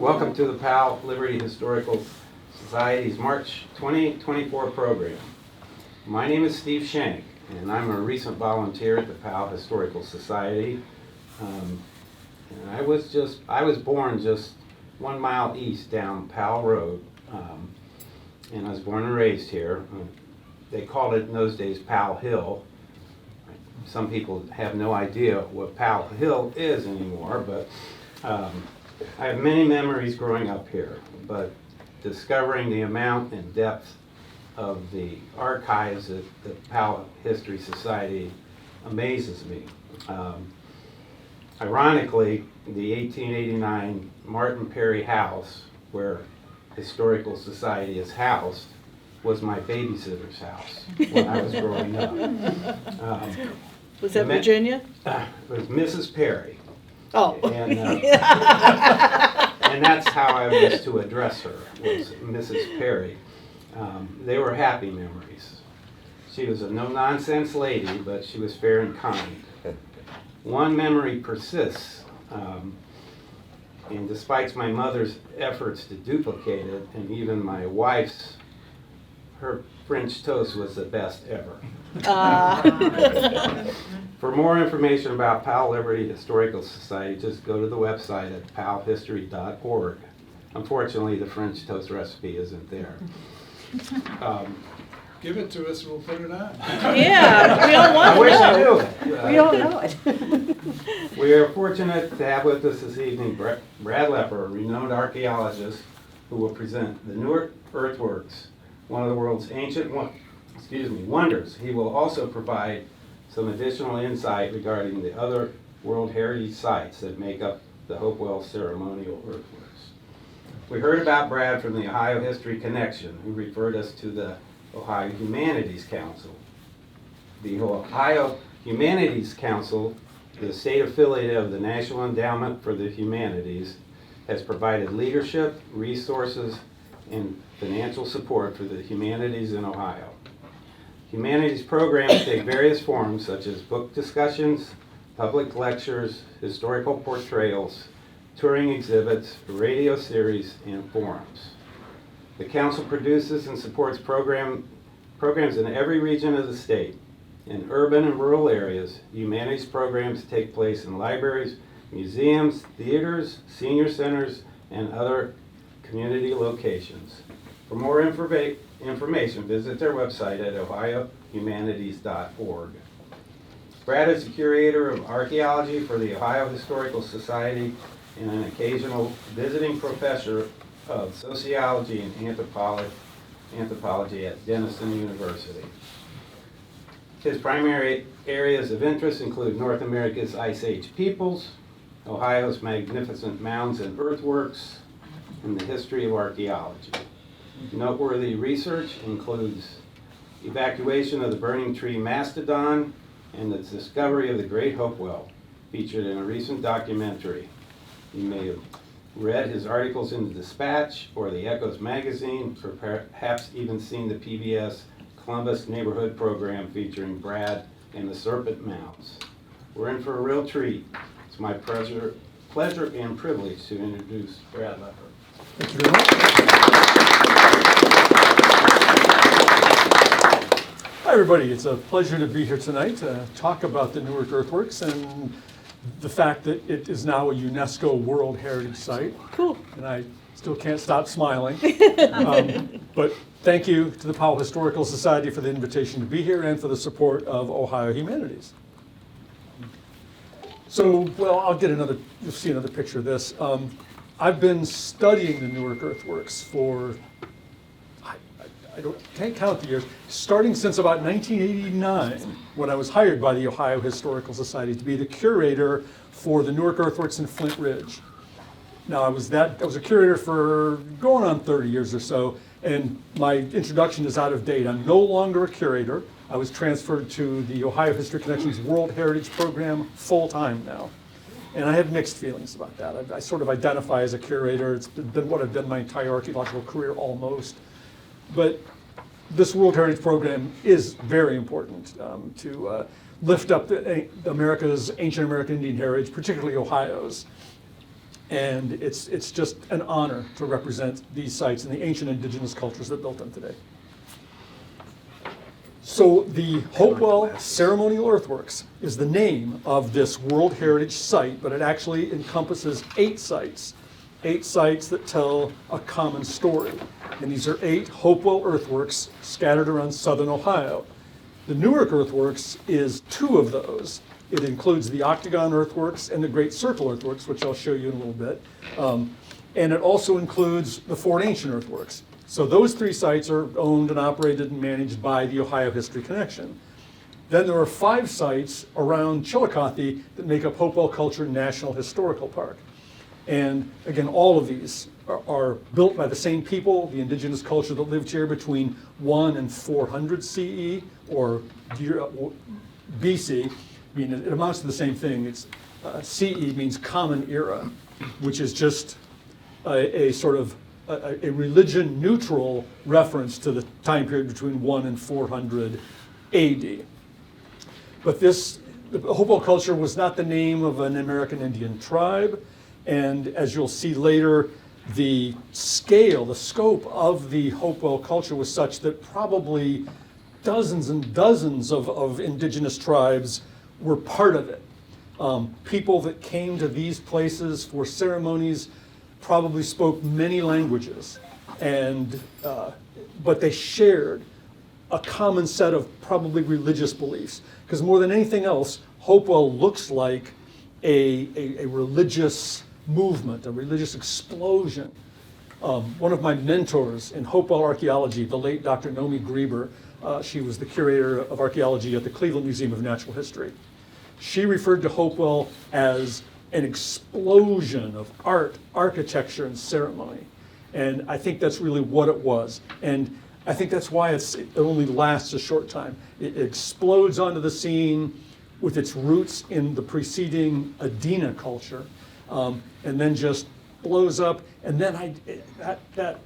Welcome to the Powell-Liberty Historical Society's March 2024 program. My name is Steve Shank, and I'm a recent volunteer at the Powell Historical Society. And I was born just 1 mile east down Powell Road, and I was born and raised here. They called it in those days Powell Hill. Some people have no idea what Powell Hill is anymore, but I have many memories growing up here, but discovering the amount and depth of the archives at the Powell History Society amazes me. Ironically, the 1889 Martin Perry house, where Historical Society is housed, was my babysitter's house when I was growing up. Was that Virginia? It was Mrs. Perry. Oh. And that's how I was to address her, was Mrs. Perry. They were happy memories. She was a no-nonsense lady, but she was fair and kind. One memory persists, and despite my mother's efforts to duplicate it, and even my wife's, her French toast was the best ever. For more information about Powell-Liberty Historical Society, just go to the website at powellhistory.org. Unfortunately, the French toast recipe isn't there. Give it to us and we'll put it on. Yeah, we don't want I to wish I know. knew it. We don't know it. We are fortunate to have with us this evening Brad Lepper, a renowned archaeologist, who will present the Newark Earthworks, one of the world's ancient wonders. He will also provide some additional insight regarding the other World Heritage sites that make up the Hopewell ceremonial earthworks. We heard about Brad from the Ohio History Connection, who referred us to the Ohio Humanities Council. The Ohio Humanities Council, the state affiliate of the National Endowment for the Humanities, has provided leadership, resources, and financial support for the humanities in Ohio. Humanities programs take various forms, such as book discussions, public lectures, historical portrayals, touring exhibits, radio series, and forums. The council produces and supports programs in every region of the state. In urban and rural areas, humanities programs take place in libraries, museums, theaters, senior centers, and other community locations. For more information, visit their website at ohiohumanities.org. Brad is the curator of archaeology for the Ohio Historical Society and an occasional visiting professor of sociology and anthropology at Denison University. His primary areas of interest include North America's Ice Age peoples, Ohio's magnificent mounds and earthworks, and the history of archaeology. Noteworthy research includes evacuation of the Burning Tree Mastodon and the discovery of the Great Hopewell, featured in a recent documentary. You may have read his articles in the Dispatch or the Echoes magazine, or perhaps even seen the PBS Columbus Neighborhood program featuring Brad and the Serpent Mounds. We're in for a real treat. It's my pleasure and privilege to introduce Brad Lepper. Thank you very much. Hi everybody, it's a pleasure to be here tonight to talk about the Newark Earthworks and the fact that it is now a UNESCO World Heritage Site. Cool. And I still can't stop smiling. But thank you to the Powell Historical Society for the invitation to be here and for the support of Ohio Humanities. So, well, you'll see another picture of this. I've been studying the Newark Earthworks for, I can't count the years, starting since about 1989, when I was hired by the Ohio Historical Society to be the curator for the Newark Earthworks in Flint Ridge. Now, I was a curator for going on 30 years or so, and my introduction is out of date. I'm no longer a curator. I was transferred to the Ohio History Connection's World Heritage Program full-time now. And I have mixed feelings about that. I sort of identify as a curator. It's been what I've done my entire archaeological career almost. But this World Heritage Program is very important to lift up America's ancient American Indian heritage, particularly Ohio's. And it's just an honor to represent these sites and the ancient indigenous cultures that built them today. So the Hopewell Ceremonial Earthworks is the name of this World Heritage Site, but it actually encompasses 8 sites that tell a common story. And these are 8 Hopewell Earthworks scattered around southern Ohio. The Newark Earthworks is 2 of those. It includes the Octagon Earthworks and the Great Circle Earthworks, which I'll show you in a little bit. And it also includes the Fort Ancient Earthworks. So those 3 sites are owned and operated and managed by the Ohio History Connection. Then there are 5 sites around Chillicothe that make up Hopewell Culture National Historical Park. And again, all of these are built by the same people, the indigenous culture that lived here between 1 and 400 CE or BC. I mean, it amounts to the same thing. It's CE means Common Era, which is just a sort of a religion-neutral reference to the time period between 1 and 400 AD. But the Hopewell culture was not the name of an American Indian tribe, and as you'll see later, the scale, the scope of the Hopewell culture was such that probably dozens and dozens of indigenous tribes were part of it. People that came to these places for ceremonies probably spoke many languages, but they shared a common set of probably religious beliefs. Because more than anything else, Hopewell looks like a religious movement, a religious explosion. One of my mentors in Hopewell archaeology, the late Dr. Nomi Grieber, she was the curator of archaeology at the Cleveland Museum of Natural History. She referred to Hopewell as an explosion of art, architecture, and ceremony. And I think that's really what it was. And I think that's why it only lasts a short time. It explodes onto the scene with its roots in the preceding Adena culture, and then just blows up. And then the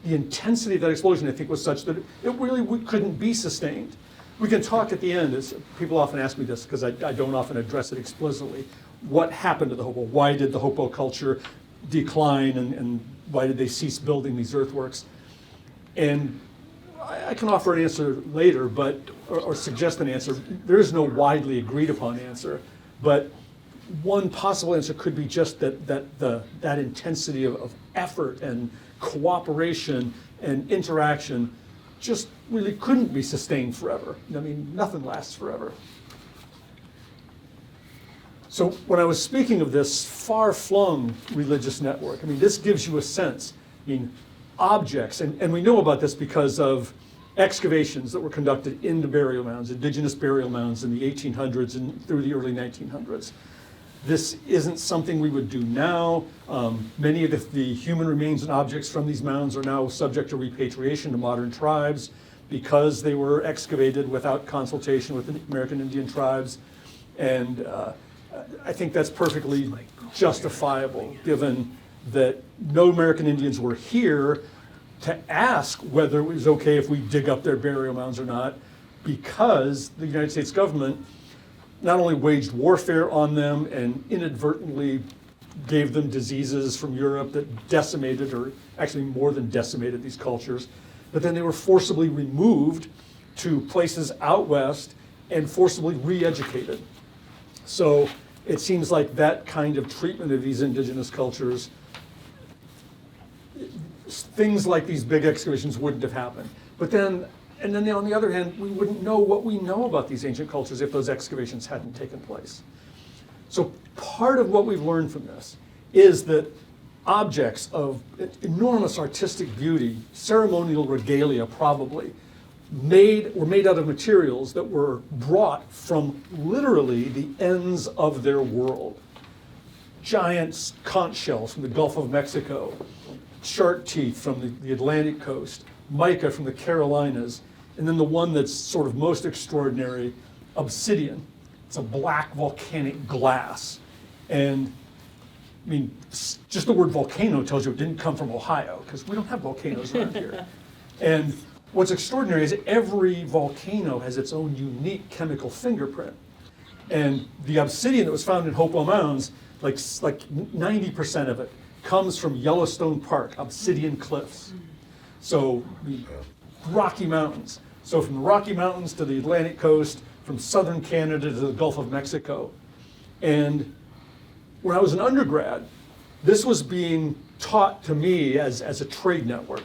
intensity of that explosion, I think, was such that it really couldn't be sustained. We can talk at the end, as people often ask me this, because I don't often address it explicitly. What happened to the Hopewell? Why did the Hopewell culture decline, and why did they cease building these earthworks? And I can offer an answer later, or suggest an answer. There is no widely agreed upon answer, but one possible answer could be just that intensity of effort and cooperation and interaction just really couldn't be sustained forever. I mean, nothing lasts forever. So when I was speaking of this far-flung religious network, I mean, this gives you a sense. I mean, objects, and we know about this because of excavations that were conducted into burial mounds, indigenous burial mounds in the 1800s and through the early 1900s. This isn't something we would do now. Many of the human remains and objects from these mounds are now subject to repatriation to modern tribes because they were excavated without consultation with the American Indian tribes. And I think that's perfectly justifiable, given that no American Indians were here to ask whether it was okay if we dig up their burial mounds or not, because the United States government not only waged warfare on them and inadvertently gave them diseases from Europe that decimated, or actually more than decimated, these cultures, but then they were forcibly removed to places out west and forcibly re-educated. So it seems like that kind of treatment of these indigenous cultures, things like these big excavations wouldn't have happened. But then, and then on the other hand, we wouldn't know what we know about these ancient cultures if those excavations hadn't taken place. So part of what we've learned from this is that objects of enormous artistic beauty, ceremonial regalia probably, were made out of materials that were brought from literally the ends of their world. Giant conch shells from the Gulf of Mexico, shark teeth from the Atlantic coast, mica from the Carolinas, and then the one that's sort of most extraordinary, obsidian. It's a black volcanic glass. And I mean, just the word volcano tells you it didn't come from Ohio, because we don't have volcanoes around here. And what's extraordinary is every volcano has its own unique chemical fingerprint. And the obsidian that was found in Hopewell Mounds, like 90% of it comes from Yellowstone Park, obsidian cliffs. So the Rocky Mountains. So from the Rocky Mountains to the Atlantic coast, from southern Canada to the Gulf of Mexico. And when I was an undergrad, this was being taught to me as a trade network.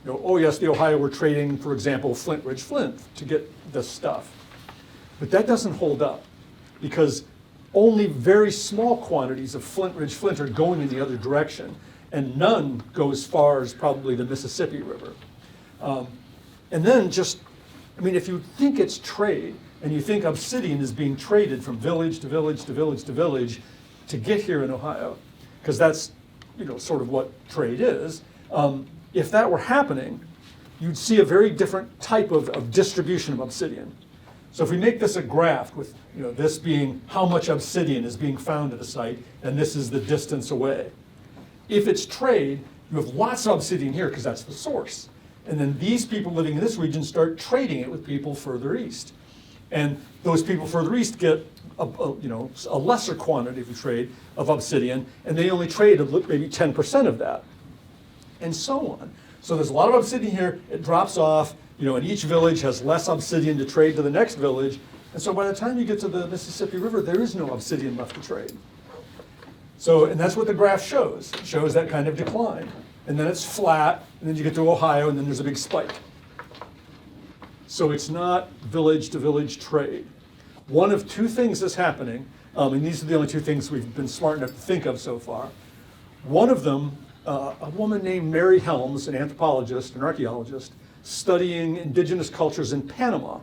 You know, oh yes, the Ohio were trading, for example, Flint Ridge Flint to get this stuff. But that doesn't hold up because only very small quantities of Flint Ridge Flint are going in the other direction, and none go as far as probably the Mississippi River. And then just, I mean, if you think it's trade, and you think obsidian is being traded from village to village to village to village to get here in Ohio, because that's, you know, sort of what trade is. If that were happening, you'd see a very different type of distribution of obsidian. So if we make this a graph with, you know, this being how much obsidian is being found at a site, and this is the distance away. If it's trade, you have lots of obsidian here because that's the source. And then these people living in this region start trading it with people further east. And those people further east get a lesser quantity of trade of obsidian, and they only trade maybe 10% of that, and so on. So there's a lot of obsidian here, it drops off, you know, and each village has less obsidian to trade to the next village, and so by the time you get to the Mississippi River, there is no obsidian left to trade. So, and that's what the graph shows. It shows that kind of decline. And then it's flat, and then you get to Ohio, and then there's a big spike. So it's not village to village trade. One of two things is happening, and these are the only two things we've been smart enough to think of so far. One of them, a woman named Mary Helms, an anthropologist, an archaeologist, studying indigenous cultures in Panama,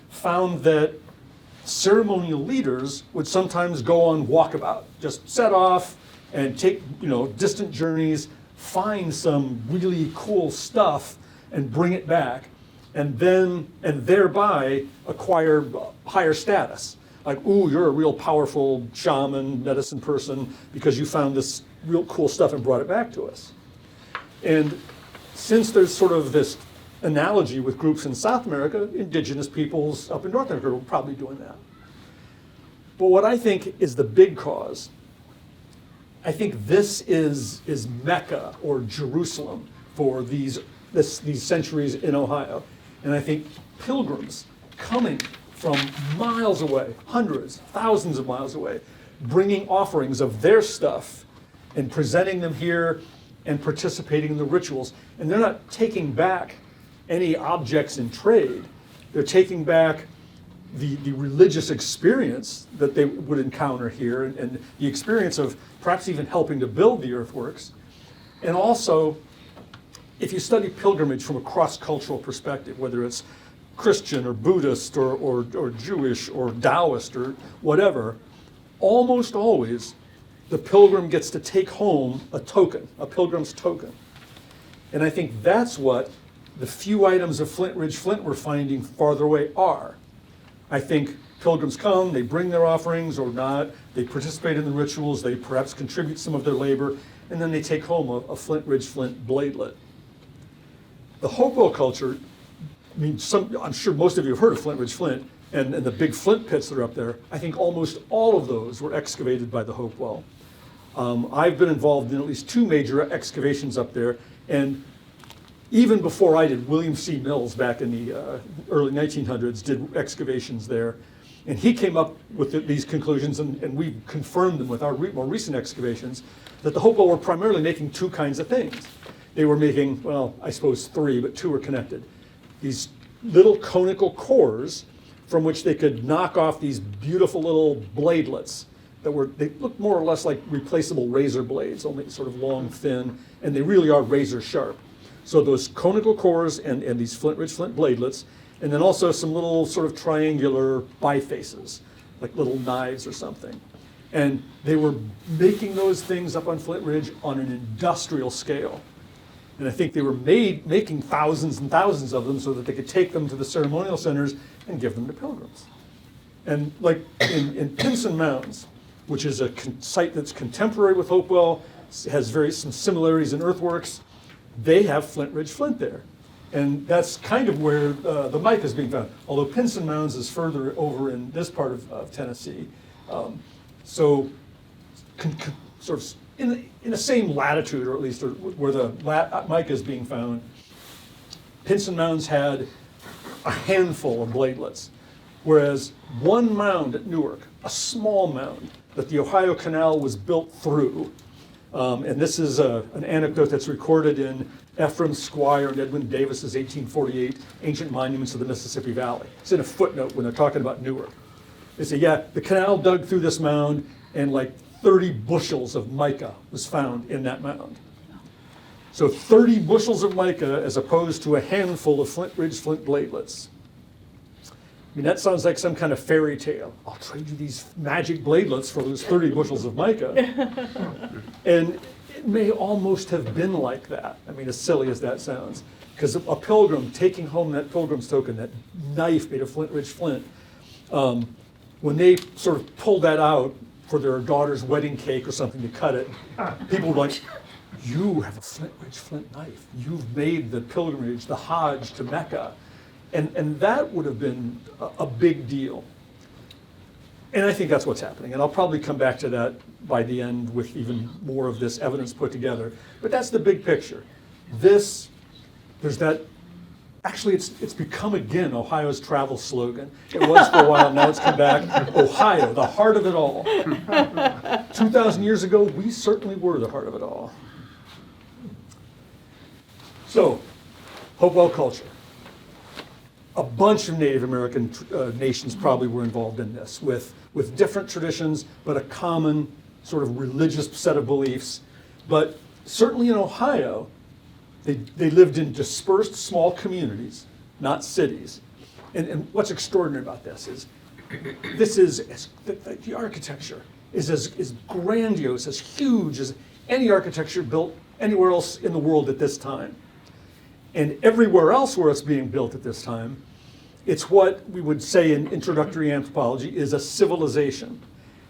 found that ceremonial leaders would sometimes go on walkabout, just set off and take, you know, distant journeys, find some really cool stuff and bring it back, and thereby acquire higher status. Like, ooh, you're a real powerful shaman, medicine person, because you found this real cool stuff and brought it back to us. And since there's sort of this analogy with groups in South America, indigenous peoples up in North America are probably doing that. But what I think is the big cause, I think this is Mecca or Jerusalem for these centuries in Ohio. And I think pilgrims coming from miles away, hundreds, thousands of miles away, bringing offerings of their stuff and presenting them here and participating in the rituals. And they're not taking back any objects in trade. They're taking back the religious experience that they would encounter here and the experience of perhaps even helping to build the earthworks. And also, if you study pilgrimage from a cross-cultural perspective, whether it's Christian or Buddhist or Jewish or Taoist or whatever, almost always the pilgrim gets to take home a token, a pilgrim's token. And I think that's what the few items of Flint Ridge Flint we're finding farther away are. I think pilgrims come, they bring their offerings or not, they participate in the rituals, they perhaps contribute some of their labor, and then they take home a Flint Ridge Flint bladelet. The Hopewell culture, I mean, I'm sure most of you have heard of Flint Ridge Flint and the big flint pits that are up there. I think almost all of those were excavated by the Hopewell. I've been involved in at least two major excavations up there, and even before I did, William C. Mills back in the early 1900s did excavations there. And he came up with these conclusions, and we confirmed them with our more recent excavations, that the Hopewell were primarily making two kinds of things. They were making, well, I suppose three, but two were connected. These little conical cores from which they could knock off these beautiful little bladelets they looked more or less like replaceable razor blades, only sort of long, thin, and they really are razor sharp. So those conical cores and these Flint Ridge Flint bladelets, and then also some little sort of triangular bifaces, like little knives or something. And they were making those things up on Flint Ridge on an industrial scale. And I think they were making thousands and thousands of them so that they could take them to the ceremonial centers and give them to pilgrims. And like in Pinson Mounds, which is a site that's contemporary with Hopewell, has some similarities in earthworks, they have Flint Ridge Flint there. And that's kind of where the mica is being found, although Pinson Mounds is further over in this part of Tennessee. So sort of in the same latitude, or at least where the mica is being found, Pinson Mounds had a handful of bladelets, whereas one mound at Newark, a small mound that the Ohio Canal was built through, and this is an anecdote that's recorded in Ephraim Squire and Edwin Davis's 1848 Ancient Monuments of the Mississippi Valley. It's in a footnote when they're talking about Newark. They say, yeah, the canal dug through this mound and like 30 bushels of mica was found in that mound. So 30 bushels of mica as opposed to a handful of Flint Ridge flint bladelets. I mean, that sounds like some kind of fairy tale. I'll trade you these magic bladelets for those 30 bushels of mica. And it may almost have been like that. I mean, as silly as that sounds. Because a pilgrim taking home that pilgrim's token, that knife made of Flint Ridge flint, when they sort of pulled that out for their daughter's wedding cake or something to cut it, people were like, you have a Flint Ridge flint knife. You've made the pilgrimage, the Hajj to Mecca. And that would have been a big deal. And I think that's what's happening. And I'll probably come back to that by the end with even more of this evidence put together. But that's the big picture. There's that, actually it's become again Ohio's travel slogan. It was for a while, now it's come back. Ohio, the heart of it all. 2,000 years ago, we certainly were the heart of it all. So, Hopewell culture. A bunch of Native American nations probably were involved in this, with different traditions, but a common sort of religious set of beliefs. But certainly in Ohio, they lived in dispersed small communities, not cities. And what's extraordinary about this is the architecture is as grandiose, as huge as any architecture built anywhere else in the world at this time. And everywhere else where it's being built at this time, it's what we would say in introductory anthropology is a civilization.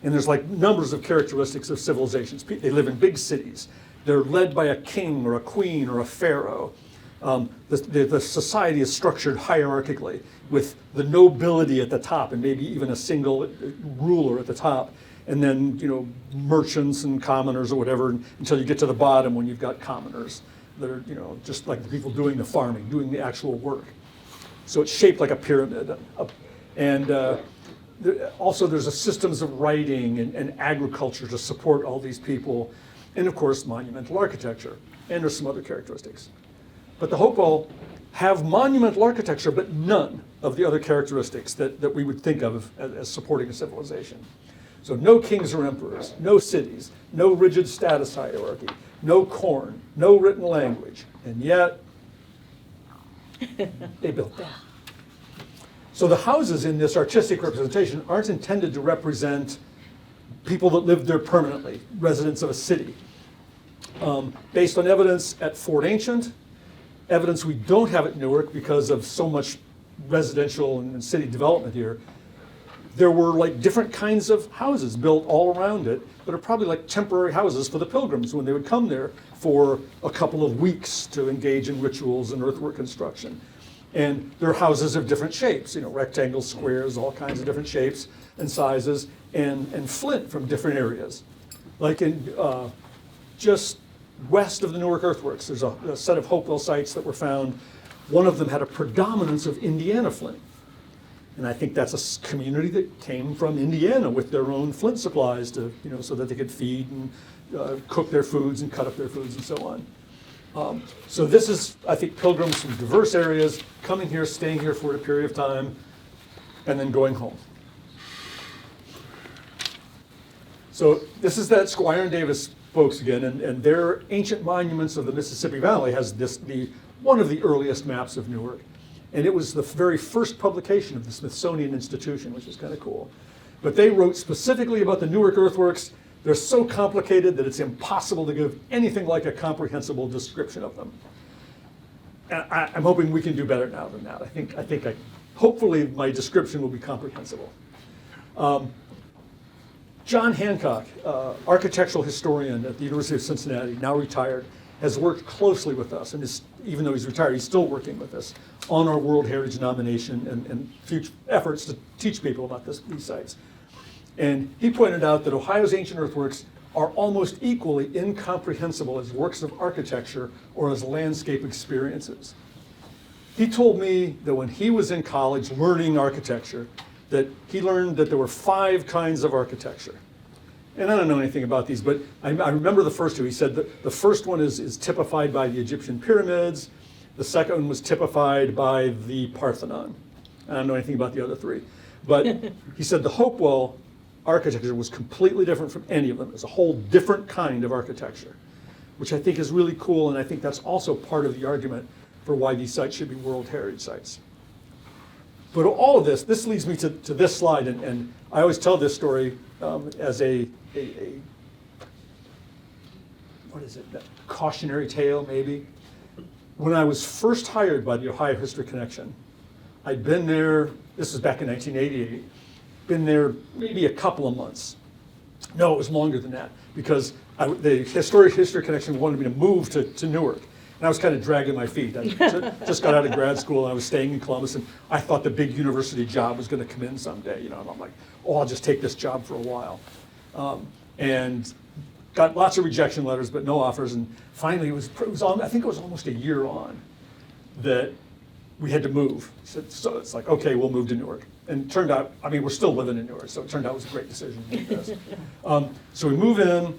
And there's like numbers of characteristics of civilizations. They live in big cities. They're led by a king or a queen or a pharaoh. The society is structured hierarchically with the nobility at the top and maybe even a single ruler at the top. And then, merchants and commoners or whatever until you get to the bottom when you've got commoners that are, just like the people doing the farming, doing the actual work. So it's shaped like a pyramid. And also there's a systems of writing and agriculture to support all these people. And of course, monumental architecture. And there's some other characteristics. But the Hopewell have monumental architecture, but none of the other characteristics that we would think of as supporting a civilization. So no kings or emperors, no cities, no rigid status hierarchy, no corn, no written language. And yet, they built that. So the houses in this artistic representation aren't intended to represent people that lived there permanently, residents of a city. Based on evidence at Fort Ancient, evidence we don't have at Newark because of so much residential and city development here, there were like different kinds of houses built all around it that are probably like temporary houses for the pilgrims when they would come there for a couple of weeks to engage in rituals and earthwork construction. And there are houses of different shapes, rectangles, squares, all kinds of different shapes and sizes, and flint from different areas. Like in just west of the Newark Earthworks, there's a set of Hopewell sites that were found. One of them had a predominance of Indiana flint. And I think that's a community that came from Indiana with their own flint supplies to, so that they could feed and cook their foods and cut up their foods and so on. So this is, I think, pilgrims from diverse areas coming here, staying here for a period of time, and then going home. So this is that Squire and Davis folks again, and their Ancient Monuments of the Mississippi Valley has one of the earliest maps of Newark. And it was the very first publication of the Smithsonian Institution, which is kind of cool. But they wrote specifically about the Newark Earthworks. They're so complicated that it's impossible to give anything like a comprehensible description of them. And I'm hoping we can do better now than that. Hopefully my description will be comprehensible. John Hancock, architectural historian at the University of Cincinnati, now retired, has worked closely with us, and is, even though he's retired, he's still working with us on our World Heritage nomination and future efforts to teach people about these sites. And he pointed out that Ohio's ancient earthworks are almost equally incomprehensible as works of architecture or as landscape experiences. He told me that when he was in college learning architecture, that he learned that there were 5 kinds of architecture. And I don't know anything about these, but I remember the first 2. He said that the first one is typified by the Egyptian pyramids. The second one was typified by the Parthenon. I don't know anything about the other 3. But he said the Hopewell architecture was completely different from any of them. It was a whole different kind of architecture, which I think is really cool, and I think that's also part of the argument for why these sites should be World Heritage Sites. But all of this leads me to this slide, and I always tell this story as a what is it, a cautionary tale maybe. When I was first hired by the Ohio History Connection, I'd been there, this was back in 1988, been there maybe a couple of months. No, it was longer than that, because the Historic History Connection wanted me to move to Newark. And I was kind of dragging my feet. I just got out of grad school, and I was staying in Columbus, and I thought the big university job was going to come in someday, and I'm like, oh, I'll just take this job for a while. And got lots of rejection letters, but no offers, and finally it was on, I think it was almost a year on, that we had to move. So it's like, okay, we'll move to Newark. And it turned out, I mean, we're still living in Newark, so it turned out it was a great decision. So we move in,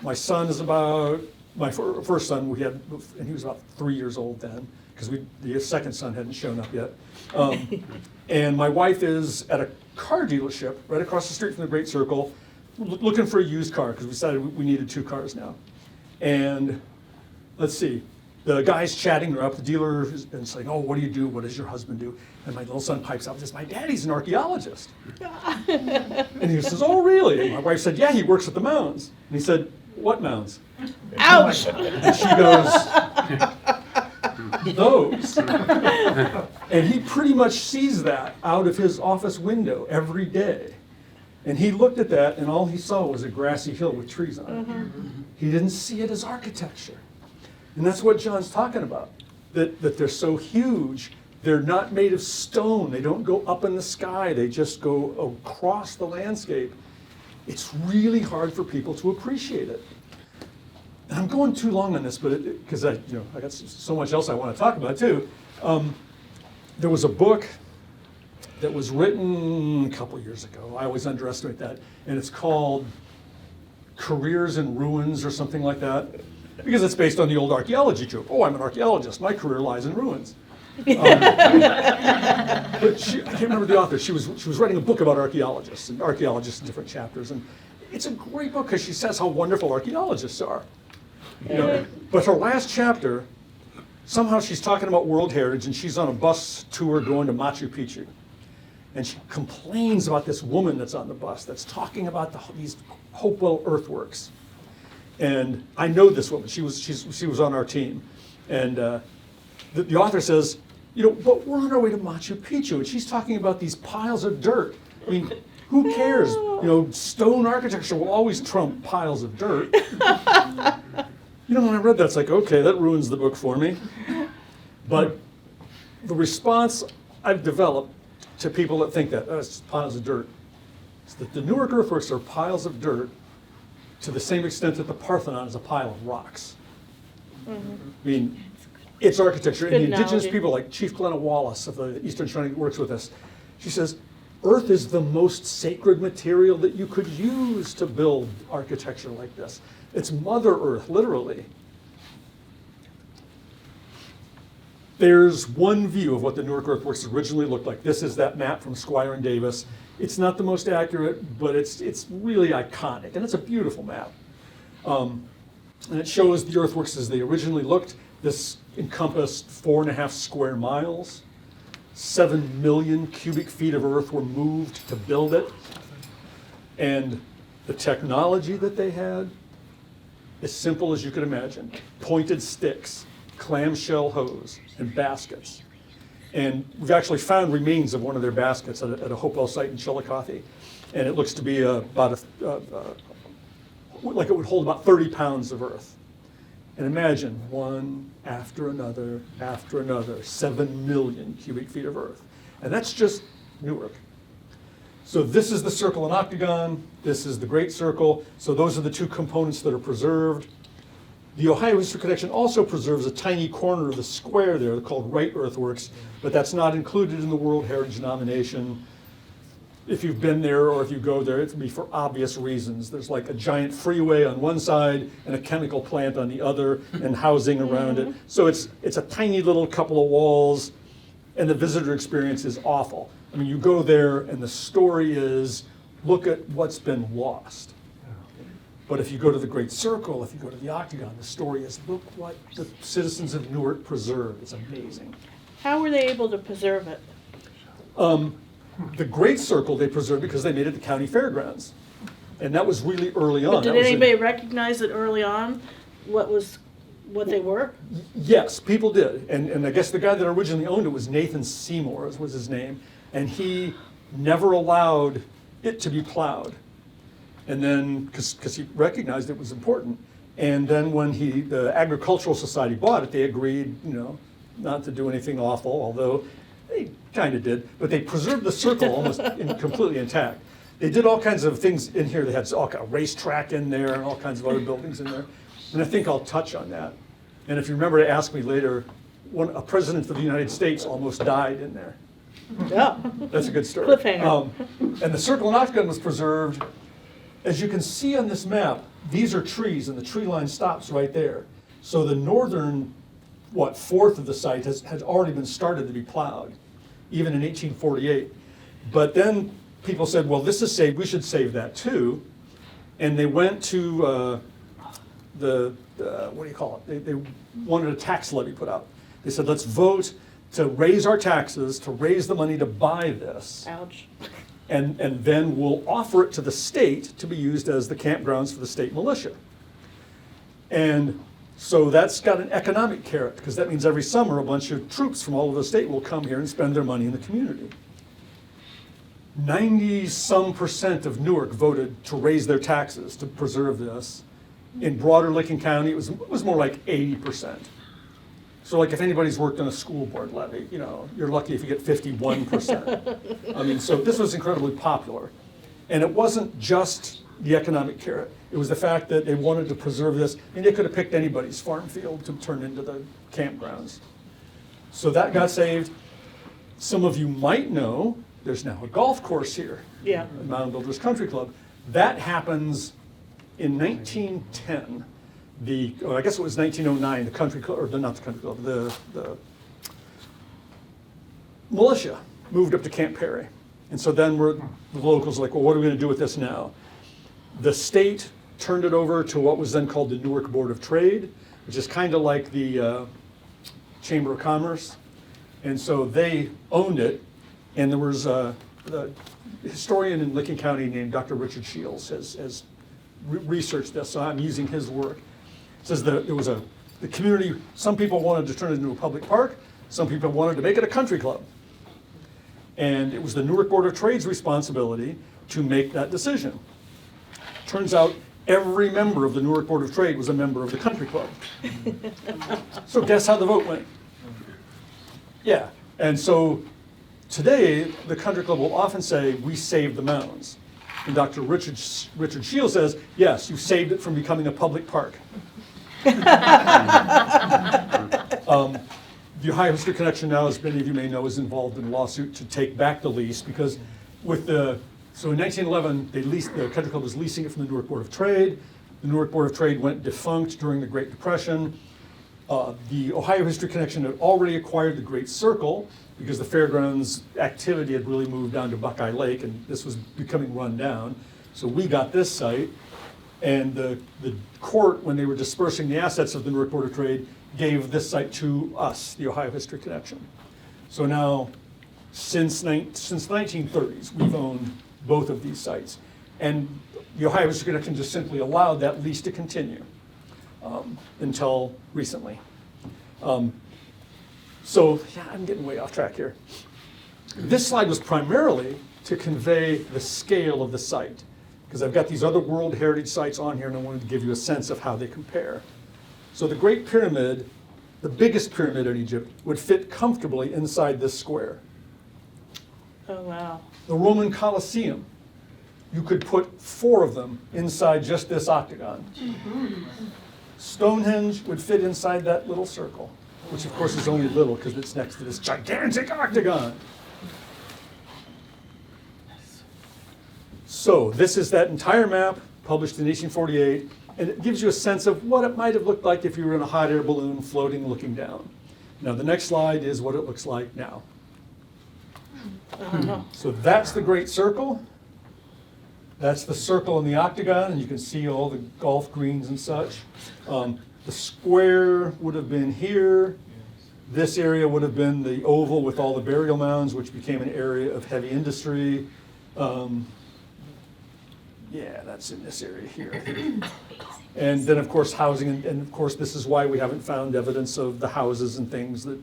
my son is about, my first son, and he was about 3 years old then, because the second son hadn't shown up yet. And my wife is at a car dealership right across the street from the Great Circle, looking for a used car, because we decided we needed 2 cars now. And let's see, the guy's chatting her up, the dealer is saying, oh, what do you do? What does your husband do? And my little son pipes up and says, my daddy's an archaeologist. And he says, oh, really? And my wife said, yeah, he works at the mounds. And he said, what mounds? Ouch! And she goes, those. And he pretty much sees that out of his office window every day. And he looked at that, and all he saw was a grassy hill with trees on it. He didn't see it as architecture. And that's what John's talking about, that they're so huge. They're not made of stone. They don't go up in the sky. They just go across the landscape. It's really hard for people to appreciate it. And I'm going too long on this, but because I got so much else I want to talk about too. There was a book that was written a couple years ago. I always underestimate that, and it's called Careers in Ruins or something like that, because it's based on the old archaeology joke. Oh, I'm an archaeologist. My career lies in ruins. But I can't remember the author. She was writing a book about archaeologists in different chapters, and it's a great book because she says how wonderful archaeologists are. But her last chapter, somehow she's talking about World Heritage, and she's on a bus tour going to Machu Picchu, and she complains about this woman that's on the bus that's talking about these Hopewell Earthworks. And I know this woman. She was on our team, and the author says, but we're on our way to Machu Picchu, and she's talking about these piles of dirt. I mean, who cares? Stone architecture will always trump piles of dirt. When I read that, it's like, okay, that ruins the book for me. But the response I've developed to people that think that, it's just piles of dirt, is that the Newark Earthworks are piles of dirt to the same extent that the Parthenon is a pile of rocks. Mm-hmm. I mean, it's architecture. And the indigenous people, like Chief Glenna Wallace of the Eastern Shrine, works with us. She says, earth is the most sacred material that you could use to build architecture like this. It's Mother Earth, literally. There's one view of what the Newark Earthworks originally looked like. This is that map from Squire and Davis. It's not the most accurate, but it's really iconic, and it's a beautiful map. And it shows the earthworks as they originally looked. This encompassed 4.5 square miles. 7 million cubic feet of earth were moved to build it. And the technology that they had, as simple as you could imagine. Pointed sticks, clamshell hose, and baskets. And we've actually found remains of one of their baskets at a Hopewell site in Chillicothe. And it looks to be about like it would hold about 30 pounds of earth. And imagine one after another, 7 million cubic feet of earth. And that's just Newark. So this is the circle and octagon, this is the Great Circle, so those are the two components that are preserved. The Ohio History Connection also preserves a tiny corner of the square there called Wright Earthworks, but that's not included in the World Heritage nomination. If you've been there or if you go there, it's gonna be for obvious reasons. There's like a giant freeway on one side and a chemical plant on the other and housing around it. So it's a tiny little couple of walls, and the visitor experience is awful. I mean, you go there and the story is, look at what's been lost. But if you go to the Great Circle, if you go to the Octagon, the story is, look what the citizens of Newark preserved. It's amazing. How were they able to preserve it? The Great Circle they preserved because they made it the county fairgrounds. And that was really early on. But did That was anybody recognize it early on, what they were? Yes, people did. And I guess the guy that originally owned it was Nathan Seymour, was his name. And he never allowed it to be plowed. And then, because he recognized it was important. And then when the Agricultural Society bought it, they agreed, not to do anything awful, although they kind of did. But they preserved the circle almost completely intact. They did all kinds of things in here. They had all kind of racetrack in there and all kinds of other buildings in there. And I think I'll touch on that. And if you remember to ask me later, a president of the United States almost died in there. Yeah. That's a good story. Cliffhanger. And the circle and octagon was preserved. As you can see on this map, these are trees, and the tree line stops right there. So the northern, fourth of the site has already been started to be plowed, even in 1848. But then people said, well, this is saved, we should save that too. And they went to they wanted a tax levy put out. They said, let's vote to raise our taxes, to raise the money to buy this. Ouch. And then we'll offer it to the state to be used as the campgrounds for the state militia. And so that's got an economic carrot, because that means every summer a bunch of troops from all over the state will come here and spend their money in the community. 90-some% of Newark voted to raise their taxes to preserve this. In broader Licking County, it was more like 80%. So like if anybody's worked on a school board levy, you're lucky if you get 51%. I mean, so this was incredibly popular. And it wasn't just the economic carrot. It was the fact that they wanted to preserve this. I mean, they could have picked anybody's farm field to turn into the campgrounds. So that got saved. Some of you might know there's now a golf course here. Yeah. At Mound Builders Country Club. That happens in 1910. I guess it was 1909, the country club, or not the country club, the militia moved up to Camp Perry. And so then the locals were like, well, what are we gonna do with this now? The state turned it over to what was then called the Newark Board of Trade, which is kind of like the Chamber of Commerce. And so they owned it, and there was the historian in Licking County named Dr. Richard Shields has researched this, so I'm using his work. It says that there was the community, some people wanted to turn it into a public park, some people wanted to make it a country club. And it was the Newark Board of Trade's responsibility to make that decision. Turns out every member of the Newark Board of Trade was a member of the country club. So guess how the vote went? Yeah, and so today the country club will often say, we saved the mounds. And Dr. Richard Shields says, yes, you saved it from becoming a public park. The Ohio History Connection now, as many of you may know, is involved in a lawsuit to take back the lease, because so in 1911, the country club was leasing it from the Newark Board of Trade. The Newark Board of Trade went defunct during the Great Depression. The Ohio History Connection had already acquired the Great Circle, because the fairgrounds activity had really moved down to Buckeye Lake, and this was becoming run down. So we got this site, and the court, when they were dispersing the assets of the Newark Board of Trade, gave this site to us, the Ohio History Connection. So now, since the 1930s, we've owned both of these sites. And the Ohio History Connection just simply allowed that lease to continue until recently. So, yeah, I'm getting way off track here. This slide was primarily to convey the scale of the site, because I've got these other World Heritage sites on here, and I wanted to give you a sense of how they compare. So the Great Pyramid, the biggest pyramid in Egypt, would fit comfortably inside this square. Oh, wow. The Roman Colosseum, you could put 4 of them inside just this octagon. Stonehenge would fit inside that little circle, which of course is only little because it's next to this gigantic octagon. So this is that entire map published in 1848, and it gives you a sense of what it might have looked like if you were in a hot air balloon floating looking down. Now the next slide is what it looks like now. So that's the Great Circle. That's the circle in the octagon, and you can see all the golf greens and such. The square would have been here. This area would have been the oval with all the burial mounds, which became an area of heavy industry. Yeah, that's in this area here. And then, of course, housing, and of course, this is why we haven't found evidence of the houses and things that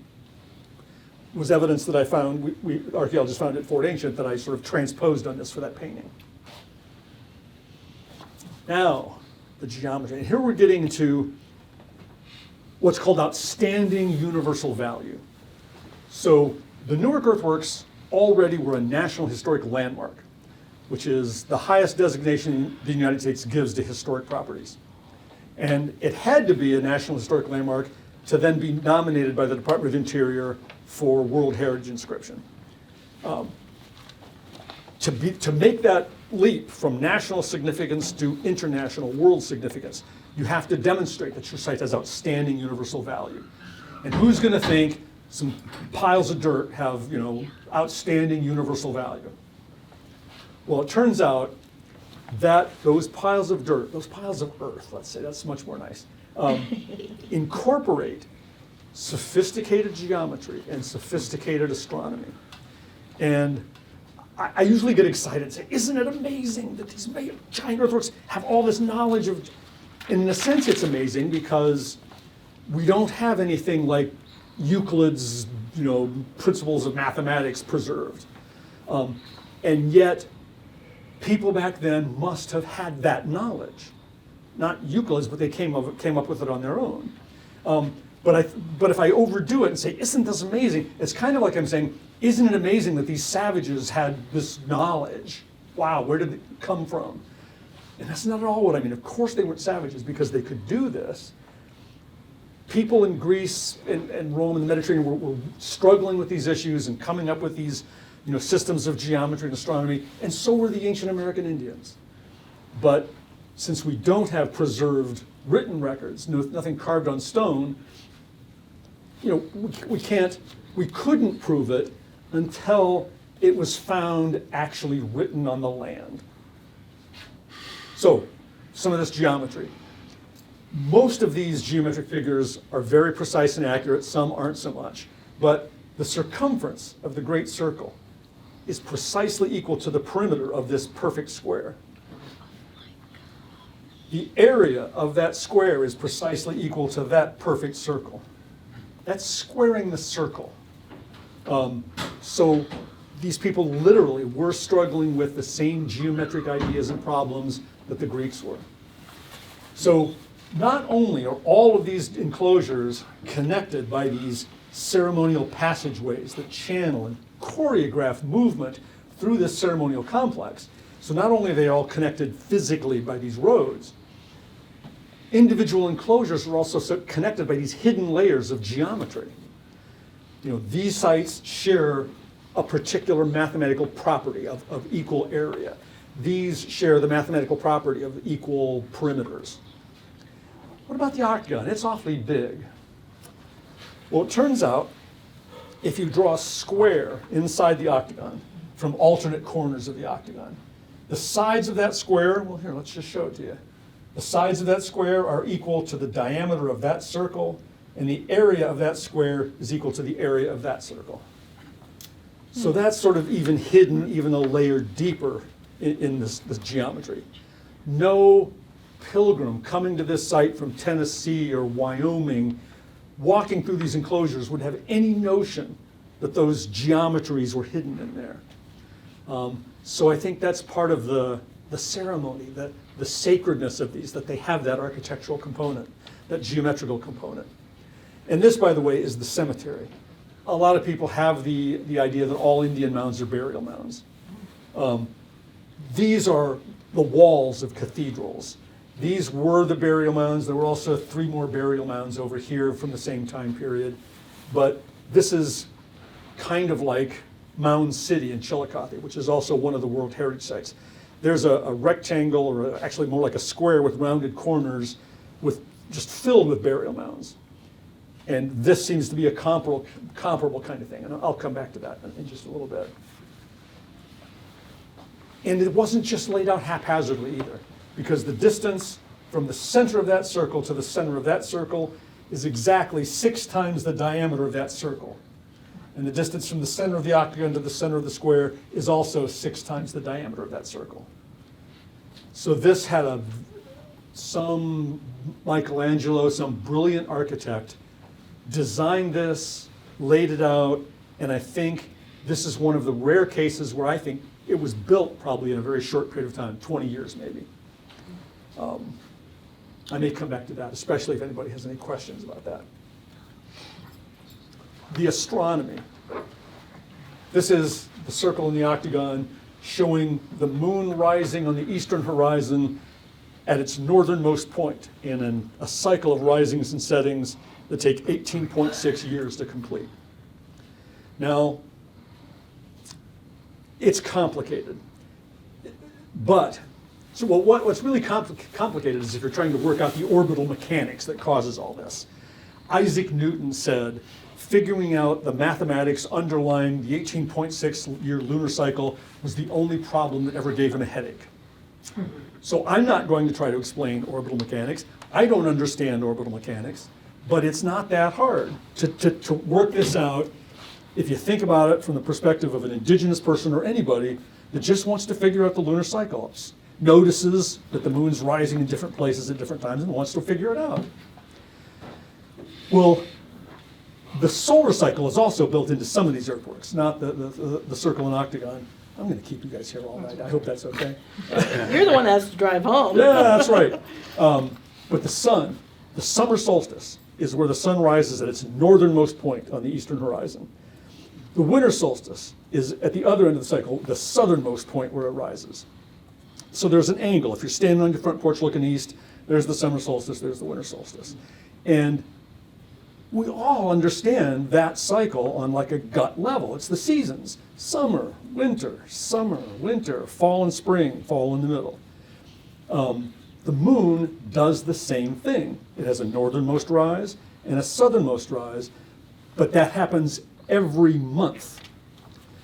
was evidence that I found, archaeologists found at Fort Ancient that I sort of transposed on this for that painting. Now, the geometry. And here we're getting into what's called outstanding universal value. So the Newark Earthworks already were a National Historic Landmark, which is the highest designation the United States gives to historic properties. And it had to be a National Historic Landmark to then be nominated by the Department of Interior for World Heritage inscription. To make that leap from national significance to international world significance, you have to demonstrate that your site has outstanding universal value. And who's going to think some piles of dirt have, outstanding universal value? Well, it turns out that those piles of dirt, those piles of earth, let's say, that's much more nice, incorporate sophisticated geometry and sophisticated astronomy. And I usually get excited and say, isn't it amazing that these giant earthworks have all this knowledge of, and in a sense it's amazing because we don't have anything like Euclid's, principles of mathematics preserved. And yet, people back then must have had that knowledge. Not Euclid's, but they came up with it on their own. But if I overdo it and say, isn't this amazing? It's kind of like I'm saying, isn't it amazing that these savages had this knowledge? Wow, where did it come from? And that's not at all what I mean. Of course they weren't savages because they could do this. People in Greece and Rome and the Mediterranean were struggling with these issues and coming up with these systems of geometry and astronomy, and so were the ancient American Indians. But since we don't have preserved written records, nothing carved on stone, we couldn't prove it until it was found actually written on the land. So, some of this geometry. Most of these geometric figures are very precise and accurate, some aren't so much. But the circumference of the Great Circle is precisely equal to the perimeter of this perfect square. The area of that square is precisely equal to that perfect circle. That's squaring the circle. So these people literally were struggling with the same geometric ideas and problems that the Greeks were. So not only are all of these enclosures connected by these ceremonial passageways that channel and choreograph movement through this ceremonial complex, so not only are they all connected physically by these roads, individual enclosures are also connected by these hidden layers of geometry. These sites share a particular mathematical property of equal area. These share the mathematical property of equal perimeters. What about the octagon? It's awfully big. Well, it turns out if you draw a square inside the octagon from alternate corners of the octagon, the sides of that square, well, here, let's just show it to you. The sides of that square are equal to the diameter of that circle, and the area of that square is equal to the area of that circle. So that's sort of even hidden, even a layer deeper in this geometry. No pilgrim coming to this site from Tennessee or Wyoming, walking through these enclosures, would have any notion that those geometries were hidden in there. So I think that's part of the ceremony, the sacredness of these, that they have that architectural component. that geometrical component. And this, by the way, is the cemetery. A lot of people have the idea that all Indian mounds are burial mounds. These are the walls of cathedrals. These were the burial mounds. There were also 3 more burial mounds over here from the same time period. But this is kind of like Mound City in Chillicothe, which is also one of the World Heritage Sites. There's a rectangle, or actually more like a square with rounded corners, with just filled with burial mounds. And this seems to be a comparable kind of thing, and I'll come back to that in just a little bit. And it wasn't just laid out haphazardly either, because the distance from the center of that circle to the center of that circle is exactly 6 times the diameter of that circle. And the distance from the center of the octagon to the center of the square is also 6 times the diameter of that circle. So this had some Michelangelo, some brilliant architect, designed this, laid it out, and I think this is one of the rare cases where I think it was built probably in a very short period of time, 20 years maybe. I may come back to that, especially if anybody has any questions about that. The astronomy. This is the circle in the octagon showing the moon rising on the eastern horizon at its northernmost point in a cycle of risings and settings that take 18.6 years to complete. Now, it's complicated, but so what's really complicated is if you're trying to work out the orbital mechanics that causes all this. Isaac Newton said, figuring out the mathematics underlying the 18.6-year lunar cycle was the only problem that ever gave him a headache. So I'm not going to try to explain orbital mechanics. I don't understand orbital mechanics, but it's not that hard to work this out if you think about it from the perspective of an indigenous person or anybody that just wants to figure out the lunar cycles, notices that the moon's rising in different places at different times and wants to figure it out. Well, the solar cycle is also built into some of these earthworks, not the circle and octagon. I'm going to keep you guys here all night. I hope that's okay. You're the one that has to drive home. Yeah, that's right. But the sun, the summer solstice, is where the sun rises at its northernmost point on the eastern horizon. The winter solstice is at the other end of the cycle, the southernmost point where it rises. So there's an angle. If you're standing on your front porch looking east, there's the summer solstice, there's the winter solstice. And we all understand that cycle on like a gut level. It's the seasons: summer, winter, fall and spring, fall in the middle. The moon does the same thing. It has a northernmost rise and a southernmost rise, but that happens every month.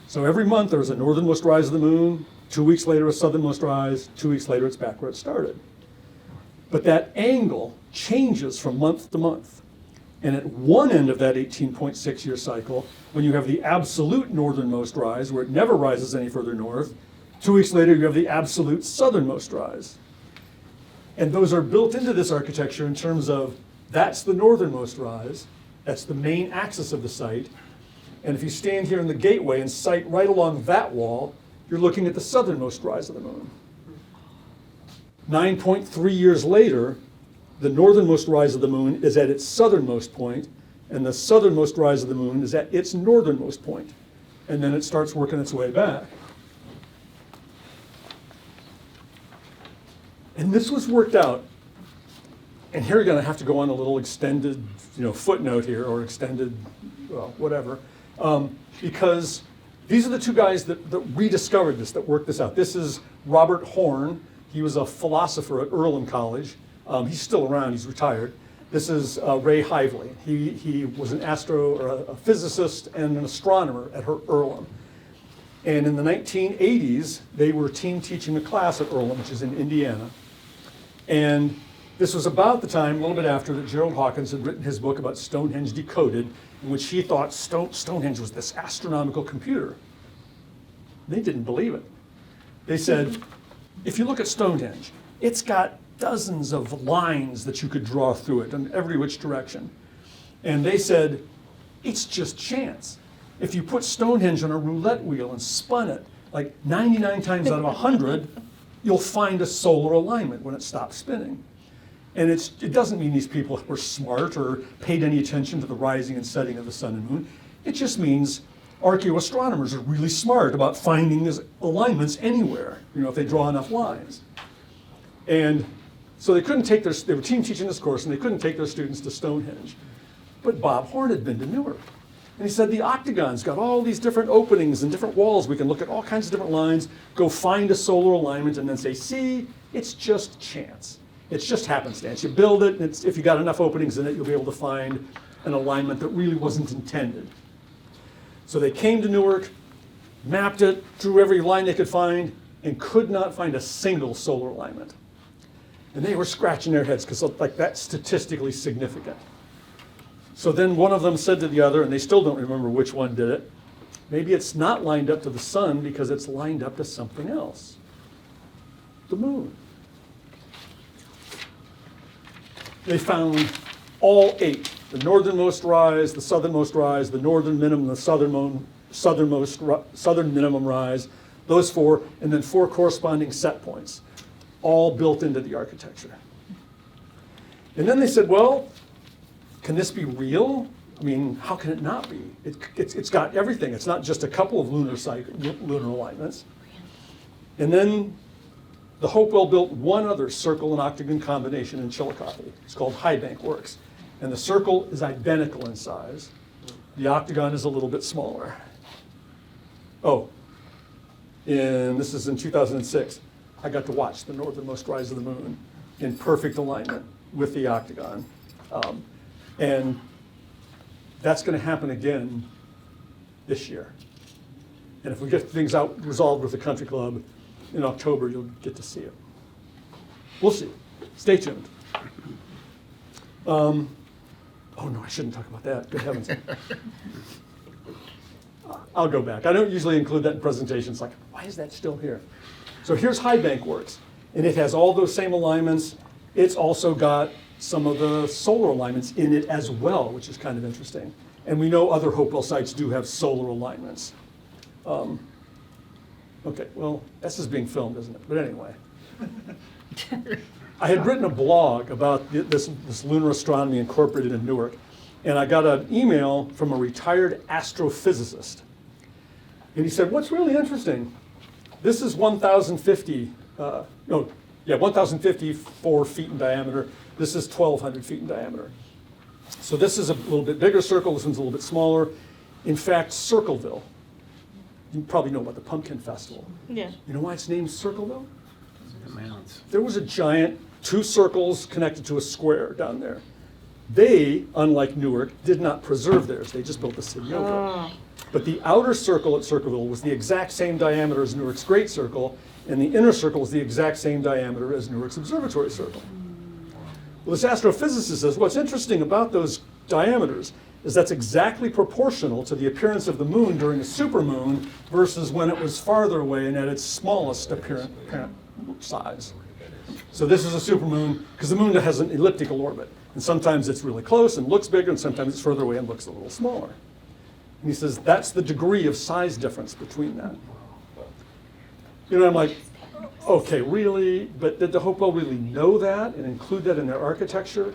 So every month there's a northernmost rise of the moon, 2 weeks later a southernmost rise, 2 weeks later it's back where it started. But that angle changes from month to month. And at one end of that 18.6-year cycle, when you have the absolute northernmost rise, where it never rises any further north, 2 weeks later you have the absolute southernmost rise. And those are built into this architecture in terms of that's the northernmost rise, that's the main axis of the site, and if you stand here in the gateway and sight right along that wall, you're looking at the southernmost rise of the moon. 9.3 years later, the northernmost rise of the moon is at its southernmost point, and the southernmost rise of the moon is at its northernmost point. And then it starts working its way back. And this was worked out, and here you're going to have to go on a little extended footnote here, or extended, well, whatever, because these are the two guys that rediscovered this, that worked this out. This is Robert Horn. He was a philosopher at Earlham College. He's still around, he's retired. This is Ray Hively. He was an a physicist and an astronomer at Earlham. And in the 1980s, they were team teaching a class at Earlham, which is in Indiana. And this was about the time, a little bit after, that Gerald Hawkins had written his book about Stonehenge Decoded, in which he thought Stonehenge was this astronomical computer. They didn't believe it. They said, if you look at Stonehenge, it's got dozens of lines that you could draw through it in every which direction. And they said, it's just chance. If you put Stonehenge on a roulette wheel and spun it, like 99 times out of 100, you'll find a solar alignment when it stops spinning. And it doesn't mean these people were smart or paid any attention to the rising and setting of the sun and moon. It just means archaeoastronomers are really smart about finding these alignments anywhere, if they draw enough lines. And so they were team teaching this course, and they couldn't take their students to Stonehenge. But Bob Horn had been to Newark. And he said, the octagon's got all these different openings and different walls. We can look at all kinds of different lines, go find a solar alignment, and then say, see, it's just chance. It's just happenstance. You build it, and if you got enough openings in it, you'll be able to find an alignment that really wasn't intended. So they came to Newark, mapped it, drew every line they could find, and could not find a single solar alignment. And they were scratching their heads because that's statistically significant. So then one of them said to the other, and they still don't remember which one did it, maybe it's not lined up to the sun because it's lined up to something else. The moon. They found all 8, the northernmost rise, the southernmost rise, the northern minimum, the southern minimum rise, those 4, and then 4 corresponding set points, all built into the architecture. And then they said, well, can this be real? I mean, how can it not be? It's got everything. It's not just a couple of lunar alignments. And then the Hopewell built one other circle and octagon combination in Chillicothe. It's called Highbank Works. And the circle is identical in size. The octagon is a little bit smaller. Oh, and this is in 2006. I got to watch the northernmost rise of the moon in perfect alignment with the octagon. And that's going to happen again this year. And if we get things resolved with the country club in October, you'll get to see it. We'll see. Stay tuned. Oh no, I shouldn't talk about that. Good heavens. I'll go back. I don't usually include that in presentations. Like, why is that still here? So here's Highbank Works, and it has all those same alignments. It's also got some of the solar alignments in it as well, which is kind of interesting. And we know other Hopewell sites do have solar alignments. Okay, well, this is being filmed, isn't it? But anyway. I had written a blog about this lunar astronomy incorporated in Newark, and I got an email from a retired astrophysicist. And he said, what's really interesting, this is 1,054 feet in diameter. This is 1,200 feet in diameter. So this is a little bit bigger circle, this one's a little bit smaller. In fact, Circleville, you probably know about the Pumpkin Festival. Yeah. You know why it's named Circleville? The mounds. There was a giant 2 circles connected to a square down there. They, unlike Newark, did not preserve theirs. They just built the city over. Oh. But the outer circle at Circleville was the exact same diameter as Newark's Great Circle, and the inner circle was the exact same diameter as Newark's Observatory Circle. Well, this astrophysicist says what's interesting about those diameters is that's exactly proportional to the appearance of the moon during a supermoon versus when it was farther away and at its smallest apparent size. So this is a supermoon because the moon has an elliptical orbit. And sometimes it's really close and looks bigger, and sometimes it's further away and looks a little smaller. And he says that's the degree of size difference between that. I'm like, okay, really? But did the Hopewell really know that and include that in their architecture?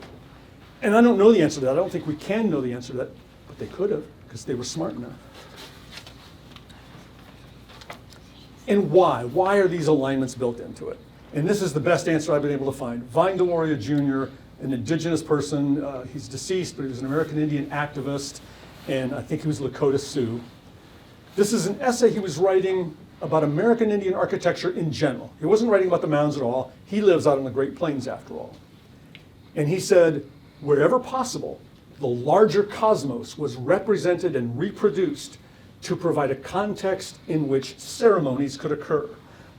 And I don't know the answer to that. I don't think we can know the answer to that, but they could have because they were smart enough. And why? Why are these alignments built into it? And this is the best answer I've been able to find. Vine Deloria Jr., an indigenous person, he's deceased, but he was an American Indian activist, and I think he was Lakota Sioux. This is an essay he was writing about American Indian architecture in general. He wasn't writing about the mounds at all. He lives out in the Great Plains after all. And he said, wherever possible, the larger cosmos was represented and reproduced to provide a context in which ceremonies could occur.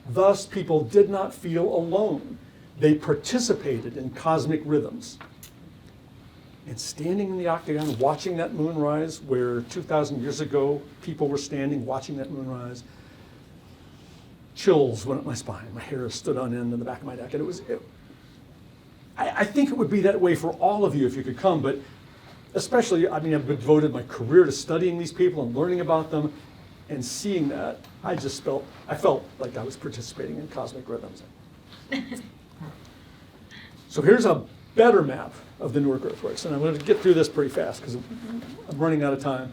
Thus, people did not feel alone. They participated in cosmic rhythms. And standing in the octagon, watching that moon rise, where 2,000 years ago, people were standing watching that moon rise, chills went up my spine. My hair stood on end in the back of my neck. And I think it would be that way for all of you if you could come, but especially, I've devoted my career to studying these people and learning about them, and seeing that, I felt like I was participating in cosmic rhythms. So here's a better map of the Newark Earthworks, and I'm going to get through this pretty fast because I'm running out of time.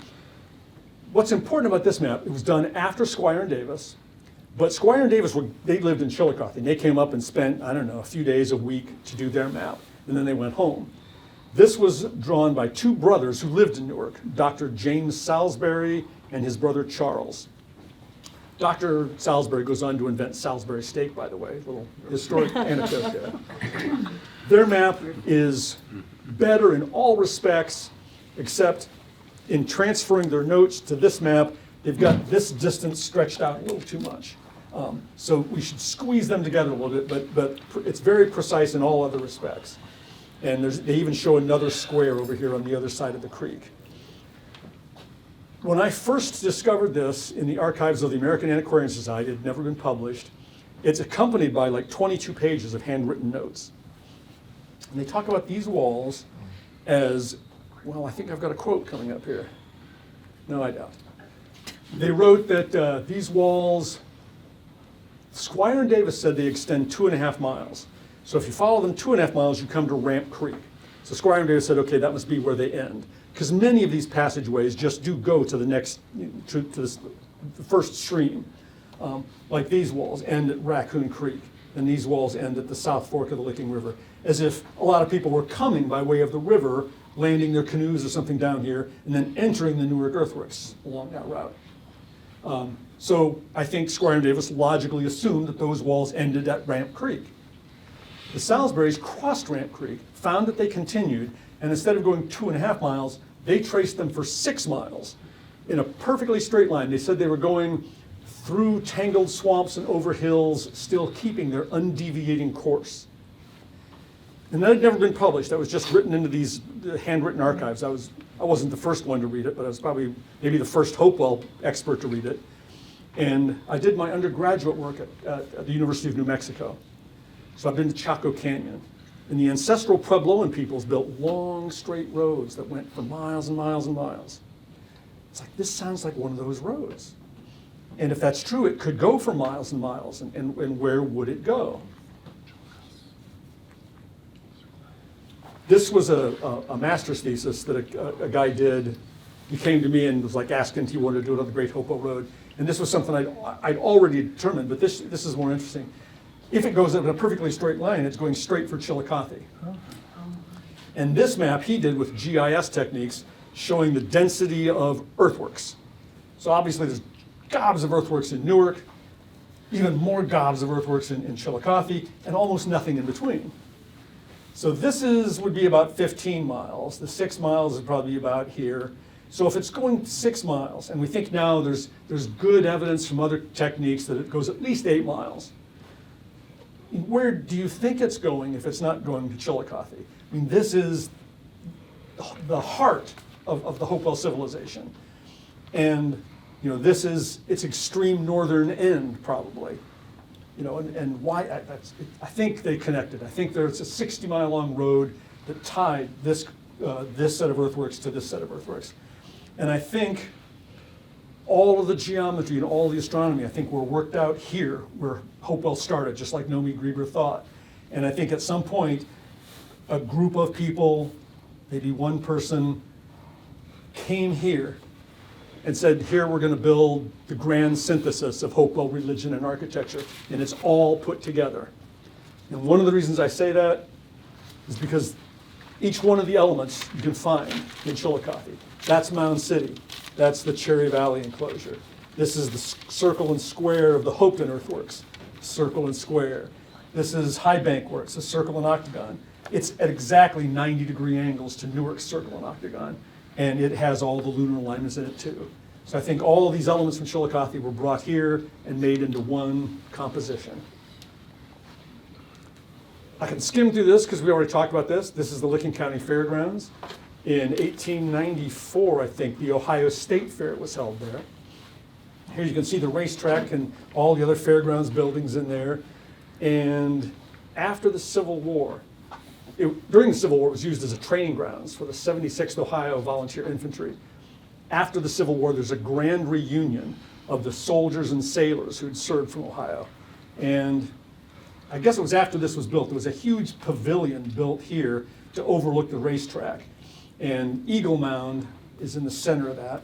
What's important about this map, it was done after Squire and Davis, but Squire and Davis, they lived in Chillicothe, and they came up and spent, I don't know, a few days a week to do their map, and then they went home. This was drawn by two brothers who lived in Newark, Dr. James Salisbury and his brother Charles. Dr. Salisbury goes on to invent Salisbury steak, by the way, a little historic anecdote there. Their map is better in all respects, except in transferring their notes to this map, they've got this distance stretched out a little too much. So we should squeeze them together a little bit, but it's very precise in all other respects. And they even show another square over here on the other side of the creek. When I first discovered this in the archives of the American Antiquarian Society, it had never been published, it's accompanied by like 22 pages of handwritten notes. And they talk about these walls as, well, I think I've got a quote coming up here. No, I doubt. They wrote that these walls, Squire and Davis said they extend 2.5 miles. So if you follow them 2.5 miles, you come to Ramp Creek. So Squire and Davis said, okay, that must be where they end. Because many of these passageways just do go to the next, to the first stream. Like these walls end at Raccoon Creek, and these walls end at the South Fork of the Licking River, as if a lot of people were coming by way of the river, landing their canoes or something down here, and then entering the Newark Earthworks along that route. So I think Squire and Davis logically assumed that those walls ended at Ramp Creek. The Salisburys crossed Ramp Creek, found that they continued, and instead of going 2.5 miles, they traced them for 6 miles in a perfectly straight line. They said they were going through tangled swamps and over hills, still keeping their undeviating course. And that had never been published. That was just written into these handwritten archives. I wasn't the first one to read it, but I was probably maybe the first Hopewell expert to read it. And I did my undergraduate work at the University of New Mexico. So I've been to Chaco Canyon. And the ancestral Puebloan peoples built long, straight roads that went for miles and miles and miles. It's like, this sounds like one of those roads. And if that's true, it could go for miles and miles. And where would it go? This was a master's thesis that a guy did. He came to me and was like asking if he wanted to do it on the Great Hopewell Road. And this was something I'd already determined, but this is more interesting. If it goes in a perfectly straight line, it's going straight for Chillicothe. And this map he did with GIS techniques showing the density of earthworks. So obviously there's gobs of earthworks in Newark, even more gobs of earthworks in Chillicothe, and almost nothing in between. So this would be about 15 miles. The 6 miles is probably about here. So if it's going 6 miles, and we think now there's good evidence from other techniques that it goes at least 8 miles, where do you think it's going if it's not going to Chillicothe? I mean, this is the heart of the Hopewell civilization. And, you know, this is its extreme northern end, probably. You know, and why, I think they connected. I think there's a 60-mile long road that tied this set of earthworks to this set of earthworks. And I think all of the geometry and all the astronomy, I think, were worked out here where Hopewell started, just like Nomi Grieber thought. And I think at some point, a group of people, maybe one person, came here and said, here we're going to build the grand synthesis of Hopewell religion and architecture, and it's all put together. And one of the reasons I say that is because each one of the elements you can find in Chillicothe. That's Mound City. That's the Cherry Valley enclosure. This is the circle and square of the Hopeton Earthworks, circle and square. This is High Bank Works, a circle and octagon. It's at exactly 90-degree angles to Newark's circle and octagon, and it has all the lunar alignments in it too. So I think all of these elements from Chillicothe were brought here and made into one composition. I can skim through this because we already talked about this. This is the Licking County Fairgrounds. In 1894, I think, the Ohio State Fair was held there. Here you can see the racetrack and all the other fairgrounds buildings in there. And after the Civil War, during the Civil War, it was used as a training grounds for the 76th Ohio Volunteer Infantry. After the Civil War, there's a grand reunion of the soldiers and sailors who'd served from Ohio. And I guess it was after this was built, there was a huge pavilion built here to overlook the racetrack. And Eagle Mound is in the center of that.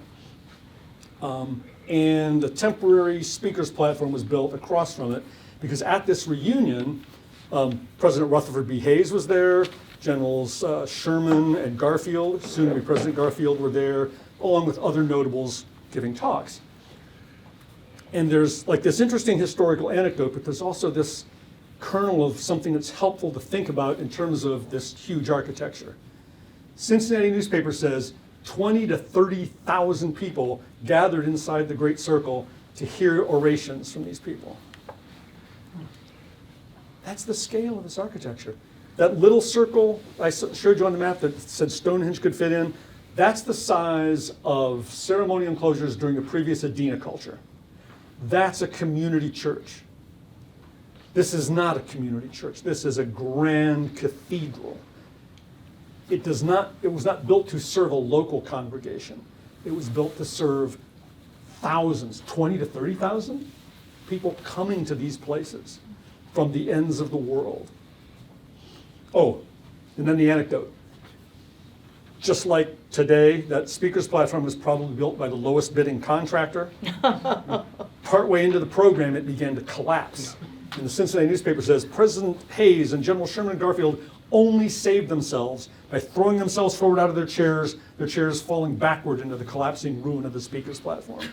And a temporary speaker's platform was built across from it, because at this reunion, President Rutherford B. Hayes was there, Generals Sherman and Garfield, soon to be President Garfield, were there, along with other notables giving talks. And there's like this interesting historical anecdote, but there's also this kernel of something that's helpful to think about in terms of this huge architecture. Cincinnati newspaper says 20 to 30,000 people gathered inside the Great Circle to hear orations from these people. That's the scale of this architecture. That little circle I showed you on the map that said Stonehenge could fit in, that's the size of ceremonial enclosures during the previous Adena culture. That's a community church. This is not a community church. This is a grand cathedral. It was not built to serve a local congregation. It was built to serve thousands, 20 to 30,000 people coming to these places from the ends of the world. Oh, and then the anecdote. Just like today, that speaker's platform was probably built by the lowest bidding contractor. Partway into the program, it began to collapse. And the Cincinnati newspaper says, President Hayes and General Sherman and Garfield only saved themselves by throwing themselves forward out of their chairs falling backward into the collapsing ruin of the speaker's platform.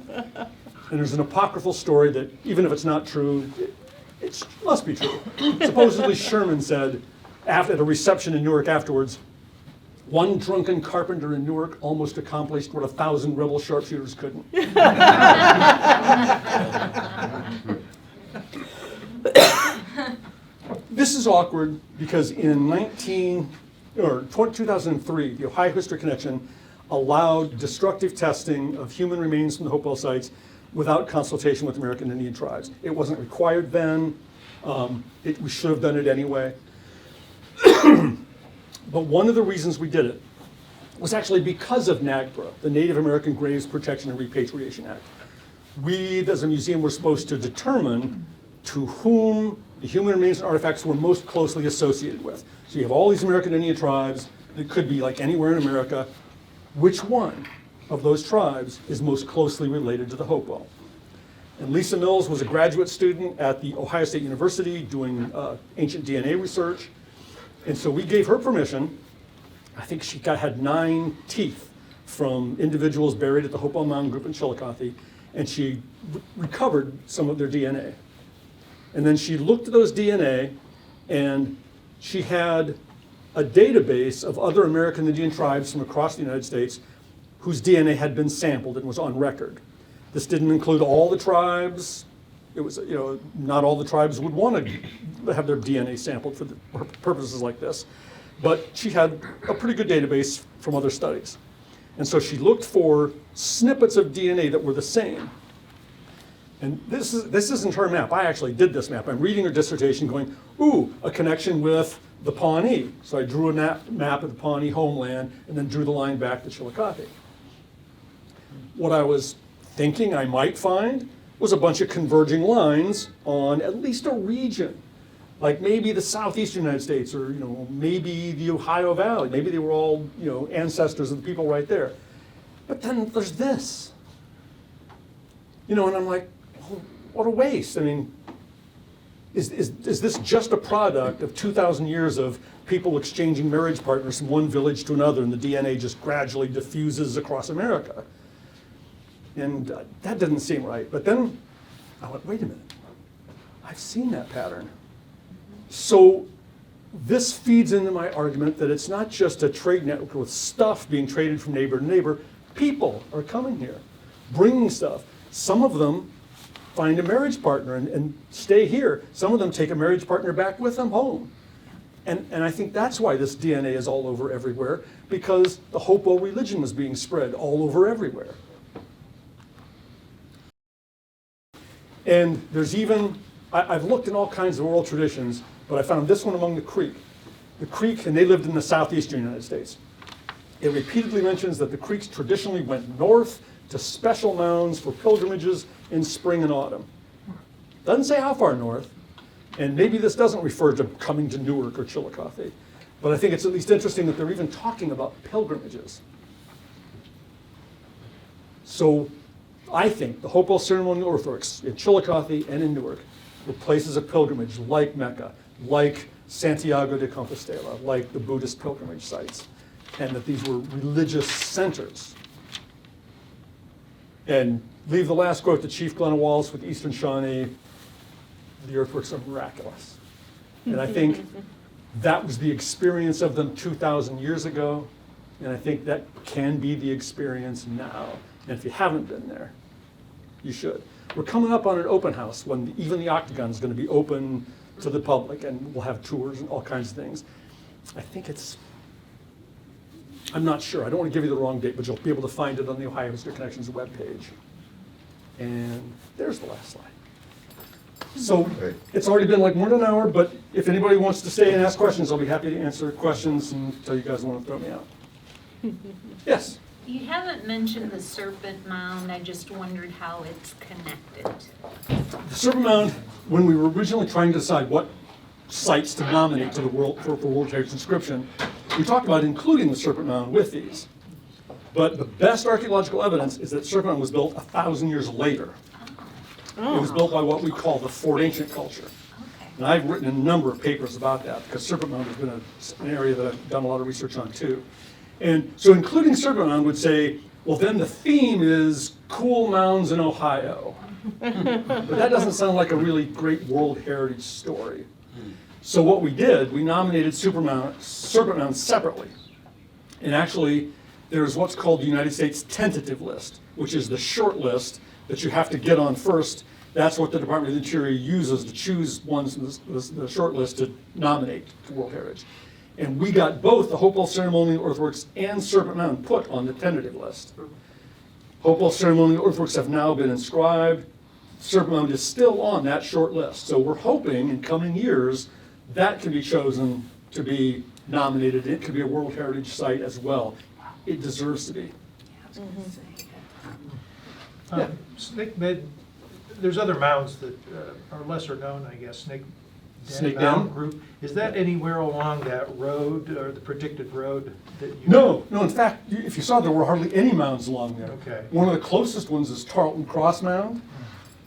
And there's an apocryphal story that, even if it's not true, it must be true. Supposedly Sherman said, at a reception in Newark afterwards, one drunken carpenter in Newark almost accomplished what 1,000 rebel sharpshooters couldn't. This is awkward because in 2003, the Ohio History Connection allowed destructive testing of human remains from the Hopewell sites without consultation with American Indian tribes. It wasn't required then. We should have done it anyway. But one of the reasons we did it was actually because of NAGPRA, the Native American Graves Protection and Repatriation Act. We, as a museum, were supposed to determine to whom the human remains and artifacts were most closely associated with. So you have all these American Indian tribes, it could be like anywhere in America. Which one of those tribes is most closely related to the Hopewell? And Lisa Mills was a graduate student at the Ohio State University doing ancient DNA research. And so we gave her permission. I think she had 9 teeth from individuals buried at the Hopewell Mountain Group in Chillicothe, and she recovered some of their DNA. And then she looked at those DNA, and she had a database of other American Indian tribes from across the United States whose DNA had been sampled and was on record. This didn't include all the tribes. It was, not all the tribes would want to have their DNA sampled for purposes like this. But she had a pretty good database from other studies. And so she looked for snippets of DNA that were the same. And this isn't her map. I actually did this map. I'm reading her dissertation going, ooh, a connection with the Pawnee. So I drew a map of the Pawnee homeland and then drew the line back to Chillicothe. What I was thinking I might find was a bunch of converging lines on at least a region, like maybe the southeastern United States, or maybe the Ohio Valley. Maybe they were all ancestors of the people right there. But then there's this, and I'm like, oh, what a waste. I mean, is this just a product of 2,000 years of people exchanging marriage partners from one village to another, and the DNA just gradually diffuses across America? And that didn't seem right. But then I went, wait a minute, I've seen that pattern. So this feeds into my argument that it's not just a trade network with stuff being traded from neighbor to neighbor. People are coming here, bringing stuff. Some of them find a marriage partner and stay here. Some of them take a marriage partner back with them home. And I think that's why this DNA is all over everywhere, because the Hopewell religion was being spread all over everywhere. And there's even, I've looked in all kinds of oral traditions, but I found this one among the Creek. The Creek, and they lived in the southeastern United States. It repeatedly mentions that the Creeks traditionally went north to special mounds for pilgrimages in spring and autumn. Doesn't say how far north, And maybe this doesn't refer to coming to Newark or Chillicothe, but I think it's at least interesting that they're even talking about pilgrimages. So I think the Hopewell Ceremonial Earthworks in Chillicothe and in Newark were places of pilgrimage like Mecca, like Santiago de Compostela, like the Buddhist pilgrimage sites, and that these were religious centers. And leave the last quote to Chief Glenn Wallace with Eastern Shawnee, the earthworks are miraculous. And I think that was the experience of them 2,000 years ago, and I think that can be the experience now. And if you haven't been there, you should. We're coming up on an open house when even the Octagon is going to be open to the public, and we'll have tours and all kinds of things. I think I'm not sure, I don't want to give you the wrong date, but you'll be able to find it on the Ohio History Connections webpage. And there's the last slide. So it's already been like more than an hour, but if anybody wants to stay and ask questions, I'll be happy to answer questions until you guys want to throw me out. Yes? You haven't mentioned the Serpent Mound. I just wondered how it's connected. The Serpent Mound, when we were originally trying to decide what sites to nominate to the World Heritage Inscription, we talked about including the Serpent Mound with these. But the best archaeological evidence is that Serpent Mound was built 1,000 years later. It was built by what we call the Fort Ancient culture. Okay. And I've written a number of papers about that because Serpent Mound has been an area that I've done a lot of research on too. And so including Serpent Mound would say, well, then the theme is cool mounds in Ohio. But that doesn't sound like a really great World Heritage story. So what we did, we nominated Serpent Mound separately. And actually, there's what's called the United States tentative list, which is the short list that you have to get on first. That's what the Department of the Interior uses to choose ones in the short list to nominate to World Heritage. And we got both the Hopewell Ceremonial Earthworks and Serpent Mound put on the tentative list. Hopewell Ceremonial Earthworks have now been inscribed. Serpent Mound is still on that short list. So we're hoping in coming years that can be chosen to be nominated. It could be a World Heritage Site as well. It deserves to be. Snake Bed, there's other mounds that are lesser known, I guess, Snake Mound Den? Group. Is that anywhere along that road or the predicted road that you? No, in fact, if you saw, there were hardly any mounds along there. Okay. One of the closest ones is Tarleton Cross Mound,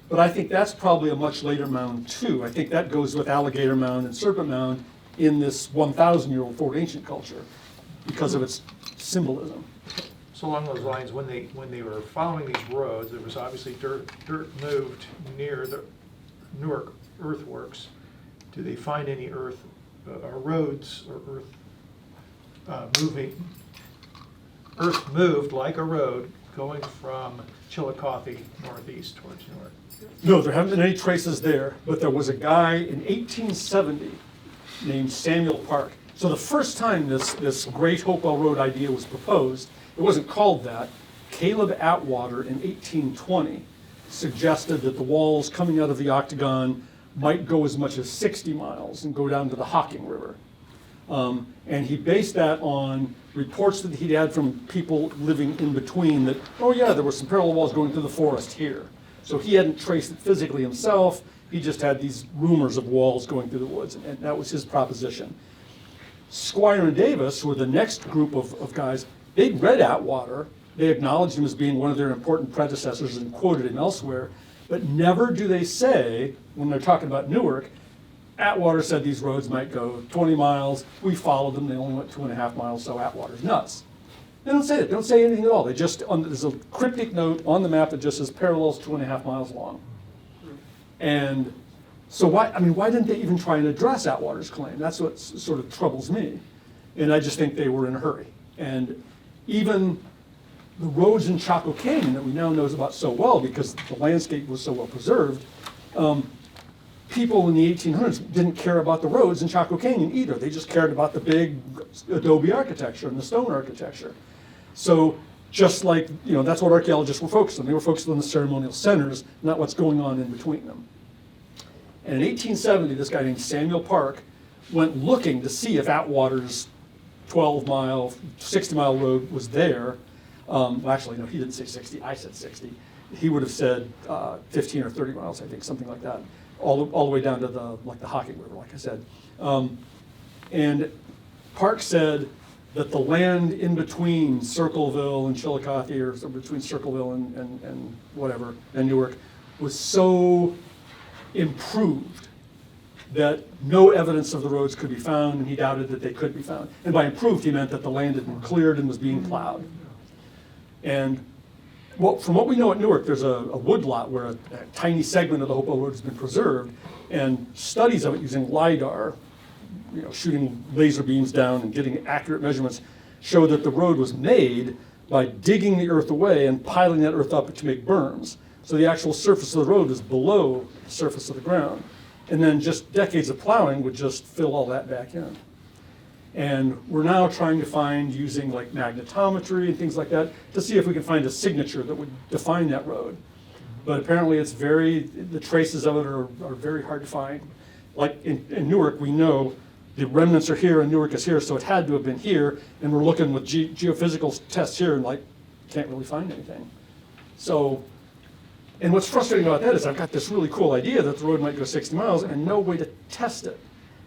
but I think that's probably a much later mound too. I think that goes with Alligator Mound and Serpent Mound in this 1,000-year-old Fort Ancient culture because of its symbolism. So along those lines, when they were following these roads, there was obviously dirt moved near the Newark Earthworks. Do they find any roads or earth moved like a road going from Chillicothe northeast towards Newark? No, there haven't been any traces there, but there was a guy in 1870 named Samuel Park. So the first time this Great Hopewell Road idea was proposed, it wasn't called that. Caleb Atwater in 1820 suggested that the walls coming out of the Octagon might go as much as 60 miles and go down to the Hocking River. And he based that on reports that he'd had from people living in between that, oh yeah, there were some parallel walls going through the forest here. So he hadn't traced it physically himself, he just had these rumors of walls going through the woods, and that was his proposition. Squire and Davis, who were the next group of guys, they'd read Atwater, they acknowledged him as being one of their important predecessors and quoted him elsewhere, but never do they say, when they're talking about Newark, Atwater said these roads might go 20 miles, we followed them, they only went 2.5 miles, so Atwater's nuts. They don't say that, they don't say anything at all. They just, there's a cryptic note on the map that just says parallels 2.5 miles long. And so why didn't they even try and address Atwater's claim? That's what sort of troubles me. And I just think they were in a hurry. And even the roads in Chaco Canyon that we now know about so well because the landscape was so well preserved, people in the 1800s didn't care about the roads in Chaco Canyon either. They just cared about the big adobe architecture and the stone architecture. So just like, that's what archaeologists were focused on. They were focused on the ceremonial centers, not what's going on in between them. And in 1870, this guy named Samuel Park went looking to see if Atwater's 12-mile, 60-mile road was there. Well, actually, no, he didn't say 60, I said 60. he would have said 15 or 30 miles, I think, something like that, all the way down to the Hocking River, like I said. And Park said that the land in between Circleville and Chillicothe, or between Circleville and whatever, and Newark, was so improved that no evidence of the roads could be found, and he doubted that they could be found. And by improved, he meant that the land had been cleared and was being plowed. And from what we know at Newark, there's a wood lot where a tiny segment of the Hopewell Road has been preserved, and studies of it using LiDAR, shooting laser beams down and getting accurate measurements, show that the road was made by digging the earth away and piling that earth up to make berms. So the actual surface of the road is below the surface of the ground. And then just decades of plowing would just fill all that back in. And we're now trying to find, using like magnetometry and things like that, to see if we can find a signature that would define that road. But apparently the traces of it are very hard to find. Like in Newark, we know the remnants are here and Newark is here, so it had to have been here. And we're looking with geophysical tests here and can't really find anything. So, and what's frustrating about that is I've got this really cool idea that the road might go 60 miles and no way to test it.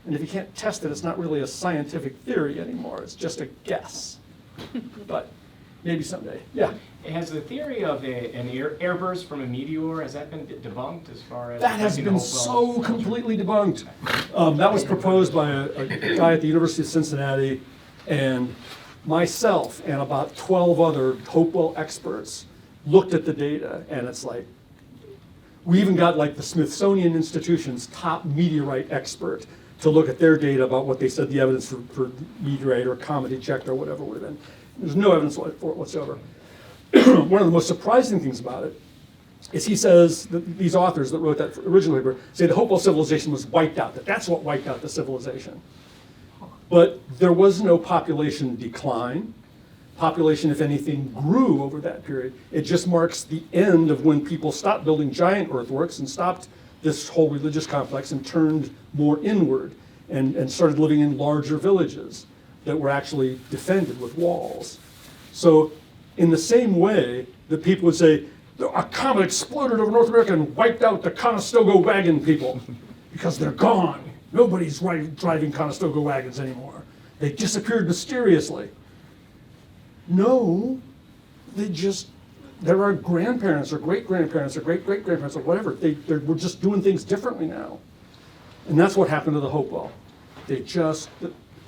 And if you can't test it, it's not really a scientific theory anymore. It's just a guess. But maybe someday. Yeah. Has the theory of an airburst from a meteor, has that been debunked as far as? That has been so completely debunked. That was proposed by a guy at the University of Cincinnati, and myself and about 12 other Hopewell experts looked at the data, and it's like, we even got like the Smithsonian Institution's top meteorite expert to look at their data about what they said the evidence for meteorite or comet ejecta or whatever would have been. There's no evidence for it whatsoever. One of the most surprising things about it is he says that these authors that wrote that original paper say the Hopewell civilization was wiped out, that's what wiped out the civilization. But there was no population decline. Population, if anything, grew over that period. It just marks the end of when people stopped building giant earthworks and stopped this whole religious complex and turned more inward and started living in larger villages that were actually defended with walls. So in the same way that people would say, a comet exploded over North America and wiped out the Conestoga wagon people because they're gone. Nobody's driving Conestoga wagons anymore. They disappeared mysteriously. No, there are grandparents or great-grandparents or great-great-grandparents or whatever. We're just doing things differently now. And that's what happened to the Hopewell.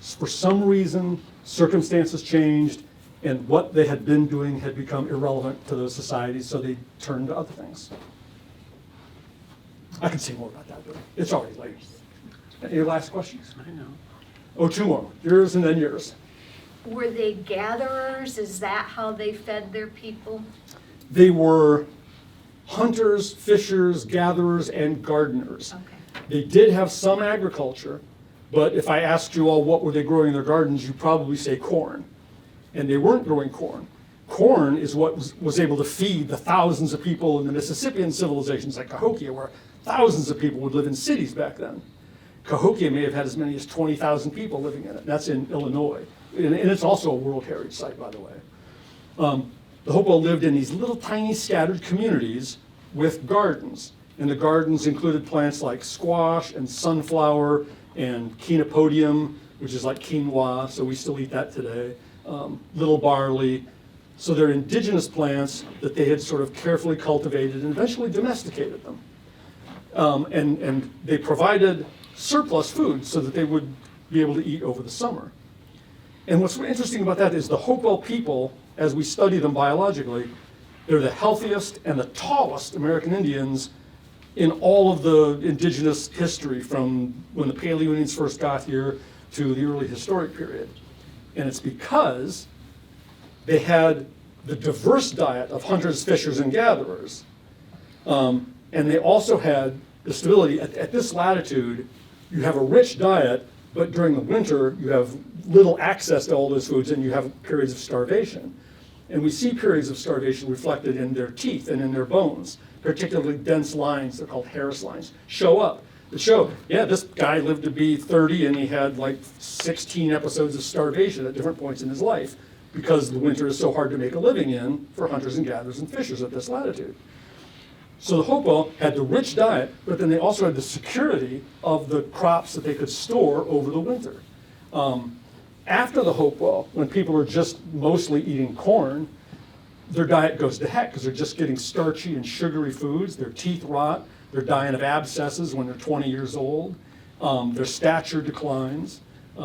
For some reason, circumstances changed, and what they had been doing had become irrelevant to those societies, so they turned to other things. I can say more about that, but it's already late. Any last questions? I know. Oh, two more. Yours and then yours. Were they gatherers? Is that how they fed their people? They were hunters, fishers, gatherers, and gardeners. Okay. They did have some agriculture, but if I asked you all what were they growing in their gardens, you'd probably say corn. And they weren't growing corn. Corn is what was able to feed the thousands of people in the Mississippian civilizations like Cahokia, where thousands of people would live in cities back then. Cahokia may have had as many as 20,000 people living in it. That's in Illinois. And it's also a World Heritage Site, by the way. The Hopewell lived in these little tiny scattered communities with gardens. And the gardens included plants like squash and sunflower and chenopodium, which is like quinoa, so we still eat that today. Little barley. So they're indigenous plants that they had sort of carefully cultivated and eventually domesticated them. And they provided surplus food so that they would be able to eat over the summer. And what's interesting about that is the Hopewell people, as we study them biologically, they're the healthiest and the tallest American Indians in all of the indigenous history from when the Paleo Indians first got here to the early historic period. And it's because they had the diverse diet of hunters, fishers, and gatherers. And they also had the stability. At this latitude, you have a rich diet, but during the winter, you have little access to all those foods, and you have periods of starvation. And we see periods of starvation reflected in their teeth and in their bones, particularly dense lines, they're called Harris lines, show up. That show, yeah, this guy lived to be 30 and he had like 16 episodes of starvation at different points in his life because the winter is so hard to make a living in for hunters and gatherers and fishers at this latitude. So the Hopewell had the rich diet, but then they also had the security of the crops that they could store over the winter. After the Hopewell, when people are just mostly eating corn, their diet goes to heck because they're just getting starchy and sugary foods. Their teeth rot. They're dying of abscesses when they're 20 years old. Their stature declines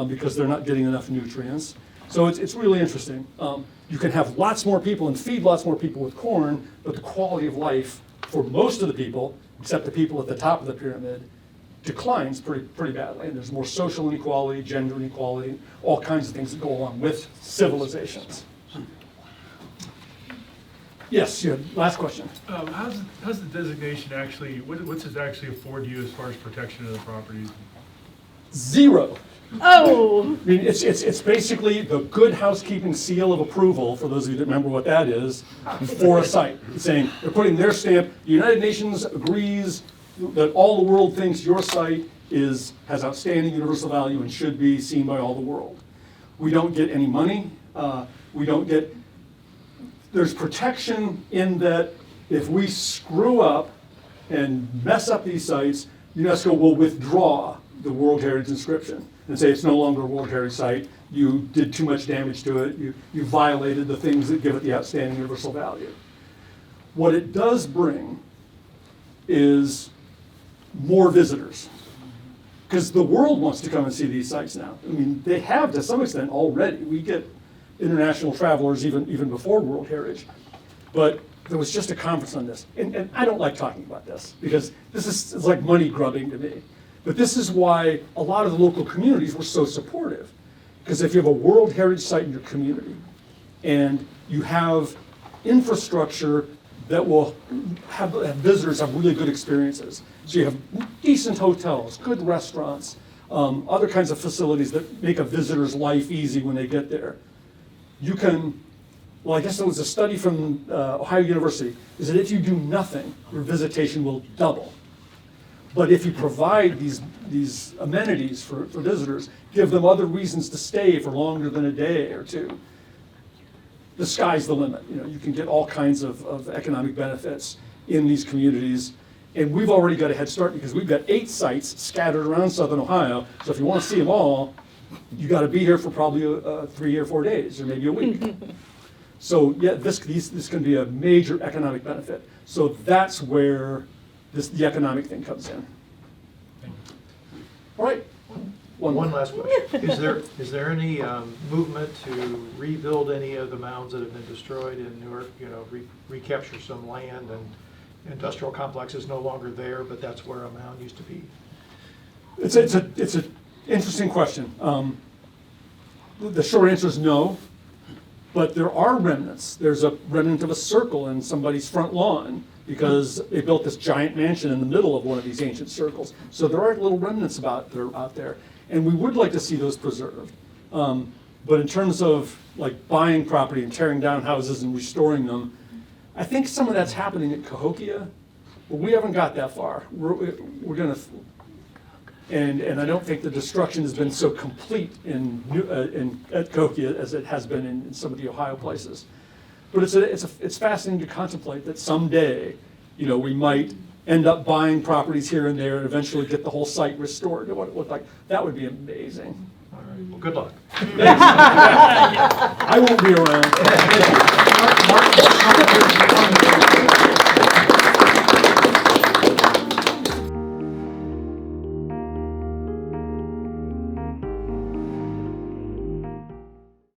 because they're not getting enough nutrients. So it's really interesting. You can have lots more people and feed lots more people with corn, but the quality of life for most of the people, except the people at the top of the pyramid, declines pretty badly. And there's more social inequality, gender inequality, all kinds of things that go along with civilizations. Yes, you had last question. How's the designation actually, what's it actually afford you as far as protection of the properties? Zero. Oh, I mean, it's basically the good housekeeping seal of approval, for those of you that remember what that is, for a site. It's saying, they're putting their stamp, the United Nations agrees that all the world thinks your site has outstanding universal value and should be seen by all the world. We don't get any money. There's protection in that if we screw up and mess up these sites, UNESCO will withdraw the World Heritage inscription and say it's no longer a World Heritage site. You did too much damage to it. You violated the things that give it the outstanding universal value. What it does bring is more visitors, because the world wants to come and see these sites now. I mean, they have to some extent already. We get international travelers even before World Heritage. But there was just a conference on this. And I don't like talking about this because it's like money grubbing to me. But this is why a lot of the local communities were so supportive. Because if you have a World Heritage site in your community and you have infrastructure that will have visitors have really good experiences. So you have decent hotels, good restaurants, other kinds of facilities that make a visitor's life easy when they get there. You can, well, I guess there was a study from Ohio University, is that if you do nothing, your visitation will double. But if you provide these amenities for visitors, give them other reasons to stay for longer than a day or two, the sky's the limit. You can get all kinds of economic benefits in these communities. And we've already got a head start because we've got 8 sites scattered around southern Ohio. So if you want to see them all, you got to be here for probably 3 or 4 days, or maybe a week. So yeah, this can be a major economic benefit. So that's where the economic thing comes in. All right. One last question. Is there any movement to rebuild any of the mounds that have been destroyed in Newark? Recapture some land, and industrial complex is no longer there, but that's where a mound used to be. It's an interesting question. The short answer is no, but there are remnants. There's a remnant of a circle in somebody's front lawn because they built this giant mansion in the middle of one of these ancient circles. So there are little remnants out there, and we would like to see those preserved. But in terms of like buying property and tearing down houses and restoring them, I think some of that's happening at Cahokia, but we haven't got that far. We're gonna. And I don't think the destruction has been so complete at Cahokia as it has been in some of the Ohio places. But it's fascinating to contemplate that someday, we might end up buying properties here and there and eventually get the whole site restored to what it looked like. That would be amazing. All right. Well, good luck. I won't be around.